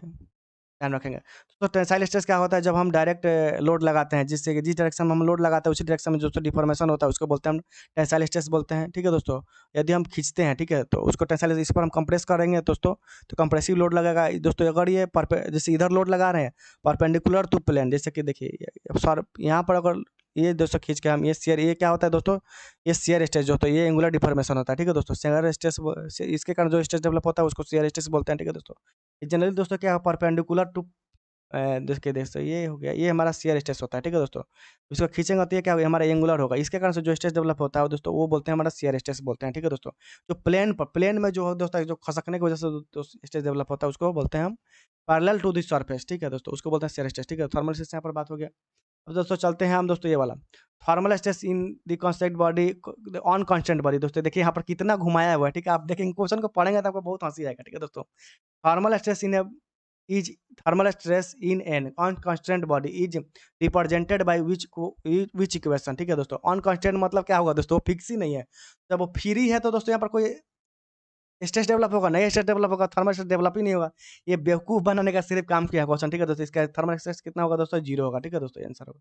ध्यान रखेंगे। तो टेंसाइल स्ट्रेस क्या होता है, जब हम डायरेक्ट लोड लगाते हैं, जिससे कि जिस डायरेक्शन में हम लोड लगाते हैं उसी डायरेक्शन में जो डिफॉर्मेशन होता है उसको बोलते हैं हम टेंसाइल स्ट्रेस बोलते हैं। ठीक है दोस्तों, यदि हम खींचते हैं, ठीक है, तो उसको टेंसाइल, इस पर हम कंप्रेस करेंगे दोस्तों, तो कंप्रेसिव लोड लगेगा दोस्तों। अगर ये जैसे इधर लोड लगा रहे हैं परपेंडिकुलर टू प्लेन, जैसे कि देखिए सर यहाँ पर अगर ये दोस्तों खींच के हम ये शेयर, ये क्या होता है दोस्तों, ये शेयर स्ट्रेस जो होता है, ये एंगुलर डिफॉर्मेशन होता है। ठीक है दोस्तों, शेयर स्ट्रेस, इसके कारण जो स्ट्रेस डेवलप होता है उसको शेयर स्ट्रेस बोलते हैं। ठीक है दोस्तों, जनरली दोस्तों क्या परपेंडिकुलर टू देखिए दोस्तों ये हो गया, ये हमारा शियर स्ट्रेस होता है। ठीक है दोस्तों, इसको खींचेंगे तो ये क्या होगा, हमारा एंगुलर होगा। इसके कारण से जो स्ट्रेस डेवलप होता है दोस्तों वो बोलते हैं हमारा शियर स्ट्रेस बोलते हैं। ठीक है दोस्तों, जो प्लेन में जो दोस्तों जो खसकने की वजह से स्ट्रेस डेवलप होता है उसको बोलते हैं हम पैरेलल टू द सरफेस। ठीक है दोस्तों, उसको बोलते हैं शियर स्ट्रेस। ठीक है, थर्मल स्ट्रेस यहाँ पर बात हो गया। अब दोस्तों चलते हैं हम दोस्तों ये वाला thermal stress in the constant body on constant body. दोस्तों देखिए यहाँ पर कितना घुमाया हुआ है। ठीक है, आप देखेंगे क्वेश्चन को पढ़ेंगे तो आपको बहुत हंसी आएगा। ठीक है दोस्तों, thermal stress in is thermal stress in an constant body is represented by which equation. ठीक है दोस्तों, अनकॉन्स्टेंट मतलब क्या होगा दोस्तों, फिक्स ही नहीं है। जब वो फ्री है तो दोस्तों यहाँ पर कोई स्ट्रेस डेवलप होगा, नहीं स्ट्रेस डेवलप होगा, थर्मल स्ट्रेस डेवलप ही नहीं होगा। ये बेवकूफ बनाने का सिर्फ काम किया क्वेश्चन। ठीक है दोस्तों, इसका थर्मल स्ट्रेस कितना होगा दोस्तों, 0 होगा। ठीक है दोस्तों, आंसर होगा।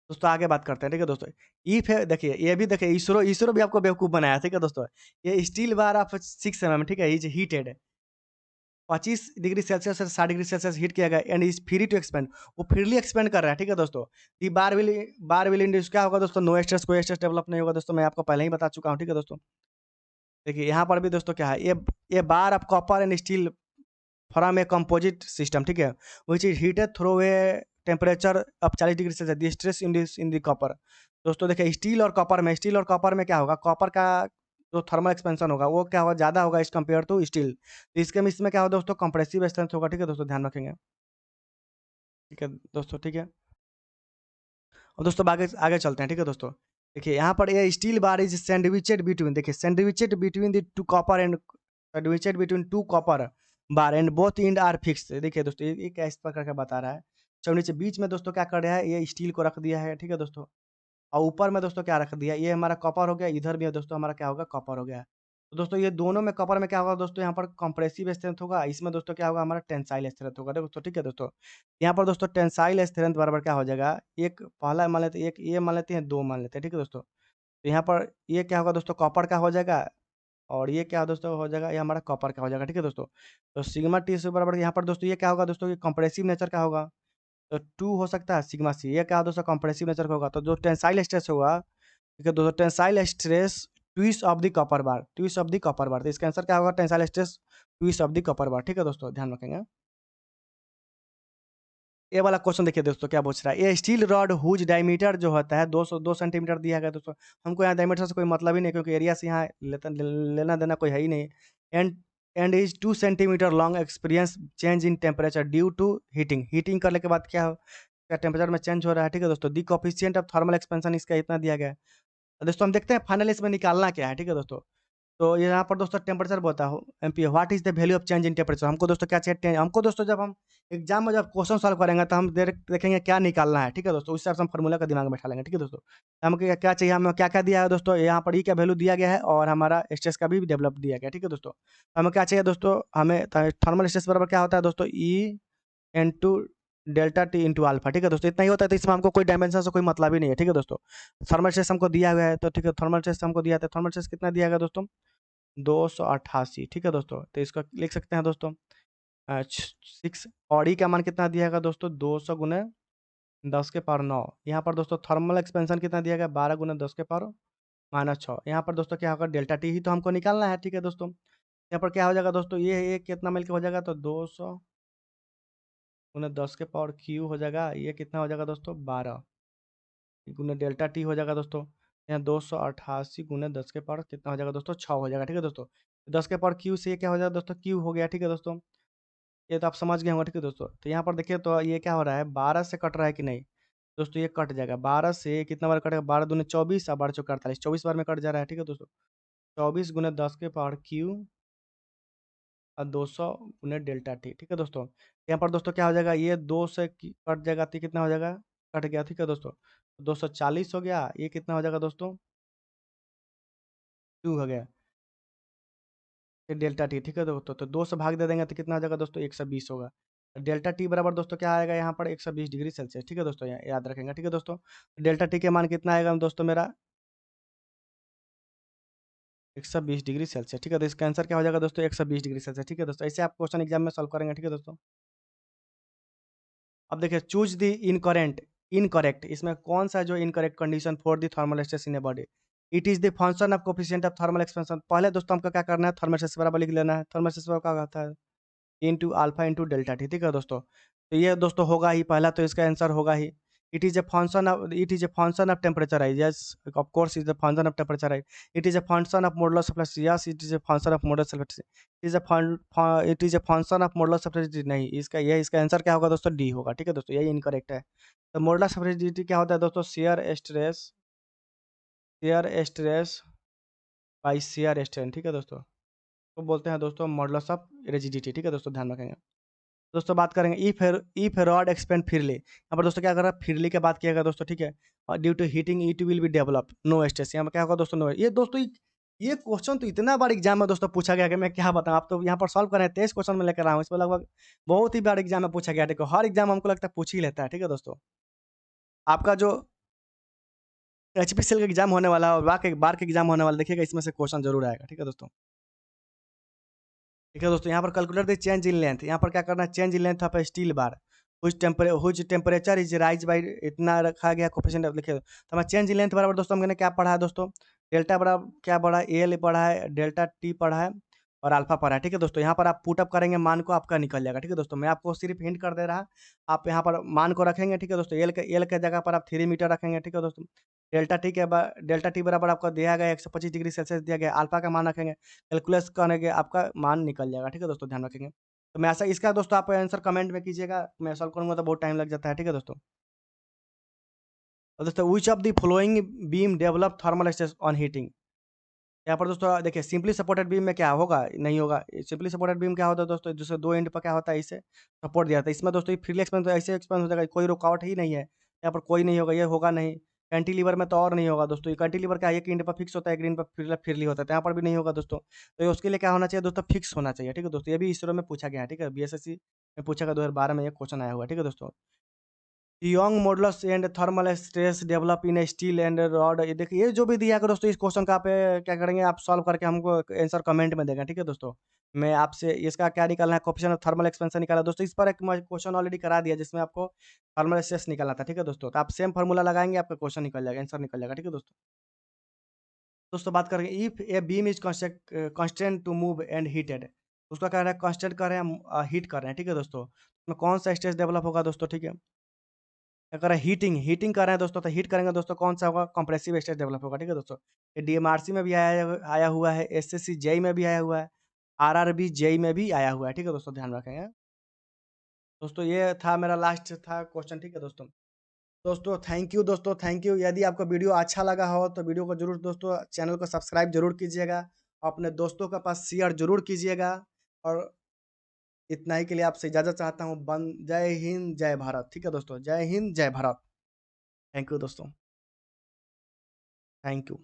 दोस्तों आगे बात करते हैं। ठीक है दोस्तों, इफ है देखिए, ये भी देखिए, इसरो इसरो भी आपको बेवकूफ बनाया। ठीक है दोस्तों, ये स्टील बार ऑफ 6 mm, ठीक है, इज हीटेड 25 डिग्री सेल्सियस से 60 डिग्री सेल्सियस हीट किया गया and is free to expand, वो फ्रीली एक्सपेंड कर रहा है। ठीक है दोस्तों, दी बार विल इंड्यूस क्या होगा दोस्तों, नो स्ट्रेस, कोई स्ट्रेस डेवलप नहीं होगा दोस्तों, मैं आपको पहले ही बता चुका हूँ। ठीक है दोस्तों, देखिए यहाँ पर भी दोस्तों क्या है, ये bar of copper and steel from a composite system. ठीक है, which is heated through a temperature of 40 degree Celsius, the stress in the copper. दोस्तों देखिए, स्टील और कॉपर में क्या होगा, कॉपर का जो थर्मल एक्सपेंशन होगा वो क्या होगा, ज़्यादा होगा इस कंपेयर टू स्टील। तो इसके में इसमें क्या होगा दोस्तों, कंप्रेसिव स्ट्रेंथ होगा। ठीक है दोस्तों, ध्यान रखेंगे। ठीक है दोस्तों, ठीक है, और दोस्तों आगे आगे चलते हैं। ठीक है दोस्तों, देखिए यहाँ पर ये steel bar is sandwiched between, देखिए sandwiched between the two copper and sandwiched between two copper bar and both end are fix. देखिए दोस्तों ये क्या इस प्रकार का बता रहा है, चलो नीचे बीच में दोस्तों क्या कर रहा है, ये स्टील को रख दिया है। ठीक है दोस्तों, और ऊपर में दोस्तों क्या रख दिया, ये हमारा कॉपर हो गया, इधर भी दोस्तों हमारा क्या होगा, कॉपर हो गया। तो दोस्तों ये दोनों में कॉपर में क्या होगा दोस्तों, यहाँ पर कंप्रेसिव स्ट्रेंथ होगा, इसमें दोस्तों क्या होगा हमारा टेंसाइल स्ट्रेंथ होगा दोस्तों, ठीक है दोस्तों। यहाँ पर दोस्तों टेंसाइल स्ट्रेंथ बराबर क्या हो जाएगा, एक पहला मान लेते हैं, एक ये मान लेते हैं, 2 मान लेते हैं, ठीक है दोस्तों। तो यहाँ पर ये क्या होगा दोस्तों, कॉपर का हो जाएगा, और ये क्या दोस्तों हो जाएगा, ये हमारा कॉपर का हो जाएगा, ठीक है दोस्तों। तो सिग्मा टी से बराबर यहाँ पर दोस्तों ये क्या होगा दोस्तों, ये कंप्रेसिव नेचर का होगा, तो 2 हो सकता है सिग्मा सी, ये क्या दोस्तों कंप्रेसिव नेचर का होगा। तो जो टेंसाइल स्ट्रेस होगा, ठीक है दोस्तों, tensile stress twist of the copper bar, twist of the copper bar, तो इसका आंसर क्या होगा, tensile stress twist of the copper bar, ठीक है दोस्तों, ध्यान रखेंगे। ये वाला क्वेश्चन देखिए दोस्तों क्या पूछ रहा है, ये स्टील रॉड हुज डायमीटर जो होता है 2 सेंटीमीटर दिया गया दोस्तों। हमको यहाँ डायमीटर से कोई मतलब ही नहीं, क्योंकि एरिया से यहाँ लेना देना कोई है ही नहीं। End end is 2 centimetre long, experience change in temperature due to heating, heating करने के बाद क्या टेम्परेचर में चेंज हो रहा है, ठीक है दोस्तों। दी कोफिशिएंट ऑफ थर्मल एक्सपेंशन इसका इतना दिया गया है। दोस्तों हम देखते हैं फाइनल इसमें निकालना क्या है, ठीक है दोस्तों। तो यहाँ पर दोस्तों टेम्परेचर बोलता हो MP, what is the value of change in temperature, हमको दोस्तों क्या चाहिए, हमको दोस्तों जब हम एग्जाम में जब क्वेश्चन सॉल्व करेंगे तो हम देखेंगे क्या निकालना है, ठीक है दोस्तों, उस हिसाब से हम फॉर्मूला का दिमाग में बैठा लेंगे, ठीक है दोस्तों। हमको क्या चाहिए, हमें क्या क्या दिया है दोस्तों, यहाँ पर ई का वैल्यू दिया गया है, और हमारा स्ट्रेस का भी डेवलप दिया गया है, ठीक है दोस्तों। हमें क्या चाहिए दोस्तों, हमें थर्मल स्ट्रेस बराबर क्या होता है दोस्तों, E into delta T into alpha, ठीक है दोस्तों, इतना ही होता है। तो इसमें हमको कोई डायमेंशन से कोई मतलब ही नहीं है, ठीक है दोस्तों। थर्मल स्ट्रेस हमको दिया गया है, तो ठीक है, थर्मल स्ट्रेस हमको दिया था, थर्मल स्ट्रेस कितना दिया गया दोस्तों, 288, ठीक है दोस्तों। तो इसका लिख सकते हैं दोस्तों 6, और ई का मान कितना दिया गया दोस्तों, 200 गुने 10 के पावर 9। यहाँ पर दोस्तों थर्मल एक्सपेंशन कितना दिया गया, 12 गुने 10 के पावर -6। यहाँ पर दोस्तों क्या होगा, डेल्टा टी ही तो हमको निकालना है, ठीक है दोस्तों। यहाँ पर क्या हो जाएगा दोस्तों, ये कितना मिलकर हो जाएगा, तो 200 गुने 10 के पावर क्यू हो जाएगा, ये कितना हो जाएगा दोस्तों, 12 गुने डेल्टा टी हो जाएगा दोस्तों। यहाँ 288 गुने 10 के पावर कितना हो जाएगा दोस्तों, 6 हो जाएगा, ठीक है दोस्तों। 10 के पावर क्यू से ये क्या हो जाएगा दोस्तों, क्यू हो गया, ठीक है दोस्तों। ये तो आप समझ गए होंगे, ठीक है दोस्तों। तो यहाँ पर देखिए, तो ये क्या हो रहा है, 12 से कट रहा है कि नहीं दोस्तों, ये कट जाएगा 12 से, कितना बार कटेगा, 12 दूनी 24 और 12 चौके 48, 24 बार में कट जा रहा है, ठीक है दोस्तों। 24 गुने 10 के पावर क्यू और 200 गुने डेल्टा टी, ठीक है दोस्तों। यहाँ पर दोस्तों क्या हो जाएगा, ये 2 से कट जाएगा तो कितना हो जाएगा, कट गया, ठीक है दोस्तों। 240 हो गया, ये कितना हो जाएगा दोस्तों, 2 हो गया, ये डेल्टा टी, ठीक है दोस्तों। तो 2 से भाग दे देंगे तो कितना हो जाएगा दोस्तों, 120 होगा। डेल्टा टी बराबर दोस्तों क्या आएगा यहाँ पर, 120 डिग्री सेल्सियस, ठीक है दोस्तों, याद रखेंगे, ठीक है दोस्तों। डेल्टा टी के मान कितना आएगा दोस्तों मेरा, 120 डिग्री सेल्सियस, ठीक है। तो इसका आंसर क्या हो जाएगा दोस्तों, 120 डिग्री सेल्सियस, ठीक है दोस्तों। ऐसे आप क्वेश्चन एग्जाम में सॉल्व करेंगे, ठीक है दोस्तों। अब देखिए, चूज द इनकरेंट, इनकरेक्ट, इसमें कौन सा जो incorrect condition for the thermal stress in a body, it is the function of coefficient of thermal expansion. पहले दोस्तों हमको क्या करना है, थर्मल स्ट्रेस बराबर लिख लेना है, थर्मल स्ट्रेस बराबर क्या होता है, into alpha into delta T, ठीक है दोस्तों। तो ये दोस्तों होगा ही पहला, तो इसका आंसर होगा ही, it is a function of temperature rise, yes of course is the function of temperature rise. It is a function of modulus of flux, yes it is a function of modulus of flux. It is a function of modulus of flux, नहीं, इसका answer क्या होगा दोस्तों, D होगा, ठीक है दोस्तों, यही इनकरेक्ट है। तो मॉडुलस ऑफ फ्लक्सिबिलिटी क्या होता है दोस्तों, shear stress by shear strain, ठीक है दोस्तों, तो बोलते हैं दोस्तों मॉडुलस ऑफ रिजिडिटी, ठीक है दोस्तों, ध्यान रखेंगे। दोस्तों बात करेंगे इफ रॉड एक्सपेंड फ्रीली, यहाँ पर दोस्तों क्या कर रहा है, फ्रीली की बात किया गया दोस्तों, ठीक है। और due to heating it will be develop, no stress, यहाँ पर क्या होगा दोस्तों, नो। ये दोस्तों ये क्वेश्चन तो इतना बार एग्जाम में दोस्तों पूछा गया कि मैं क्या बताऊँ, आप तो यहाँ पर सॉल्व कर रहे हैं, 23 क्वेश्चन में लेकर आया हूँ, इसमें लगभग बहुत ही बार एग्जाम में पूछा गया, देखो हर एग्जाम हमको लगता है पूछ ही लेता है, ठीक है दोस्तों। आपका जो HPCL का एग्जाम होने वाला है और बार के एग्जाम होने वाला, देखिएगा इसमें से क्वेश्चन जरूर आएगा, ठीक है दोस्तों। ठीक है दोस्तों, यहाँ पर calculate the change in length, यहाँ पर क्या करना है, change in length of steel bar whose temperature is rise by, इतना रखा गया कोफिशिएंट, लिखे तो हमारा चेंज इन लेंथ बराबर दोस्तों हमने क्या पढ़ा है दोस्तों, डेल्टा बराबर क्या पढ़ा है, एल पढ़ा है, डेल्टा टी पढ़ा है, और अल्फा पढ़ा है, ठीक है दोस्तों। यहाँ पर आप पुटअप करेंगे, मान को आपका निकल जाएगा, ठीक है दोस्तों। मैं आपको सिर्फ हिंट कर दे रहा, आप यहाँ पर मान को रखेंगे, ठीक है दोस्तों। एल के जगह पर आप 3 मीटर रखेंगे, ठीक है दोस्तों। डेल्टा टी बराबर आपको दिया गया 125 डिग्री सेल्सियस दिया गया, अल्फा का मान रखेंगे, कैलकुलेट करेंगे, आपका मान निकल जाएगा, ठीक है दोस्तों, ध्यान रखेंगे। तो मैं ऐसा इसका दोस्तों आप आंसर कमेंट में कीजिएगा, मैं सॉल्व करूंगा तो बहुत टाइम लग जाता है, ठीक है दोस्तों। और दोस्तों which of the following beam develop thermal stress on heating, यहाँ पर दोस्तों देखिए, सिंपली सपोर्टेड बीम में क्या होगा, नहीं होगा। सिंपली सपोर्टेड बीम क्या होता है दोस्तों, जैसे 2 एंड पर क्या होता है, इसे सपोर्ट दिया जाता है, इसमें दोस्तों फ्रीली एक्सपेंस ऐसे एक्सपेंस हो जाएगा, कोई रुकावट ही नहीं है, यहाँ पर कोई नहीं होगा, ये होगा नहीं, कैंटिलीवर में तो और नहीं होगा दोस्तों। ये कैंटिलीवर क्या है, एक एंड पर फिक्स होता है, एक एंड पर फिरली होता है, तो यहाँ पर भी नहीं होगा दोस्तों। तो ये उसके लिए क्या होना चाहिए दोस्तों, फिक्स होना चाहिए, ठीक है दोस्तों। ये भी इसरो में पूछा गया है, ठीक है, बीएसएससी में पूछा गया, 2012 में ये क्वेश्चन आया हुआ है, ठीक है दोस्तों। Young modulus and thermal stress develop in steel and rod, ये देखिए ये जो भी दिया है दोस्तों, इस क्वेश्चन का आप क्या करेंगे, आप सॉल्व करके हमको आंसर कमेंट में देगा, ठीक है दोस्तों। मैं आपसे इसका क्या निकालना है, कोएफिशिएंट ऑफ थर्मल एक्सपेंशन निकाला दोस्तों। इस पर एक क्वेश्चन ऑलरेडी करा दिया जिसमें आपको थर्मल स्ट्रेस निकालना था, ठीक है दोस्तों। तो आप सेम फार्मूला लगाएंगे, आपका क्वेश्चन निकल जाएगा, आंसर निकल जाएगा, ठीक है दोस्तों। दोस्तों बात करेंगे, if a beam is constant to move and heated, उसका कह रहा है कांस्टेंट कर रहे हैं, हीट कर रहे हैं, ठीक है दोस्तों। उसमें कौन सा स्ट्रेस डेवलप होगा दोस्तों, ठीक है। अगर हीटिंग हीटिंग कर रहे हैं दोस्तों, तो हीट करेंगे दोस्तों, कौन सा होगा, कंप्रेसिव स्ट्रेस डेवलप होगा, ठीक है दोस्तों। ये डीएमआरसी में भी आया हुआ है, एसएससी जेई में भी आया हुआ है, आरआरबी जेई में भी आया हुआ है, ठीक है दोस्तों, ध्यान रखेंगे। दोस्तों ये था मेरा लास्ट था क्वेश्चन, ठीक है दोस्तों। दोस्तों थैंक यू, दोस्तों थैंक यू। यदि आपको वीडियो अच्छा लगा हो तो वीडियो को जरूर दोस्तों, चैनल को सब्सक्राइब जरूर कीजिएगा, अपने दोस्तों के पास शेयर जरूर कीजिएगा। और इतना ही के लिए आपसे इजाज़त चाहता हूँ। जय हिंद, जय भारत, ठीक है दोस्तों, जय हिंद, जय भारत। थैंक यू दोस्तों, थैंक यू।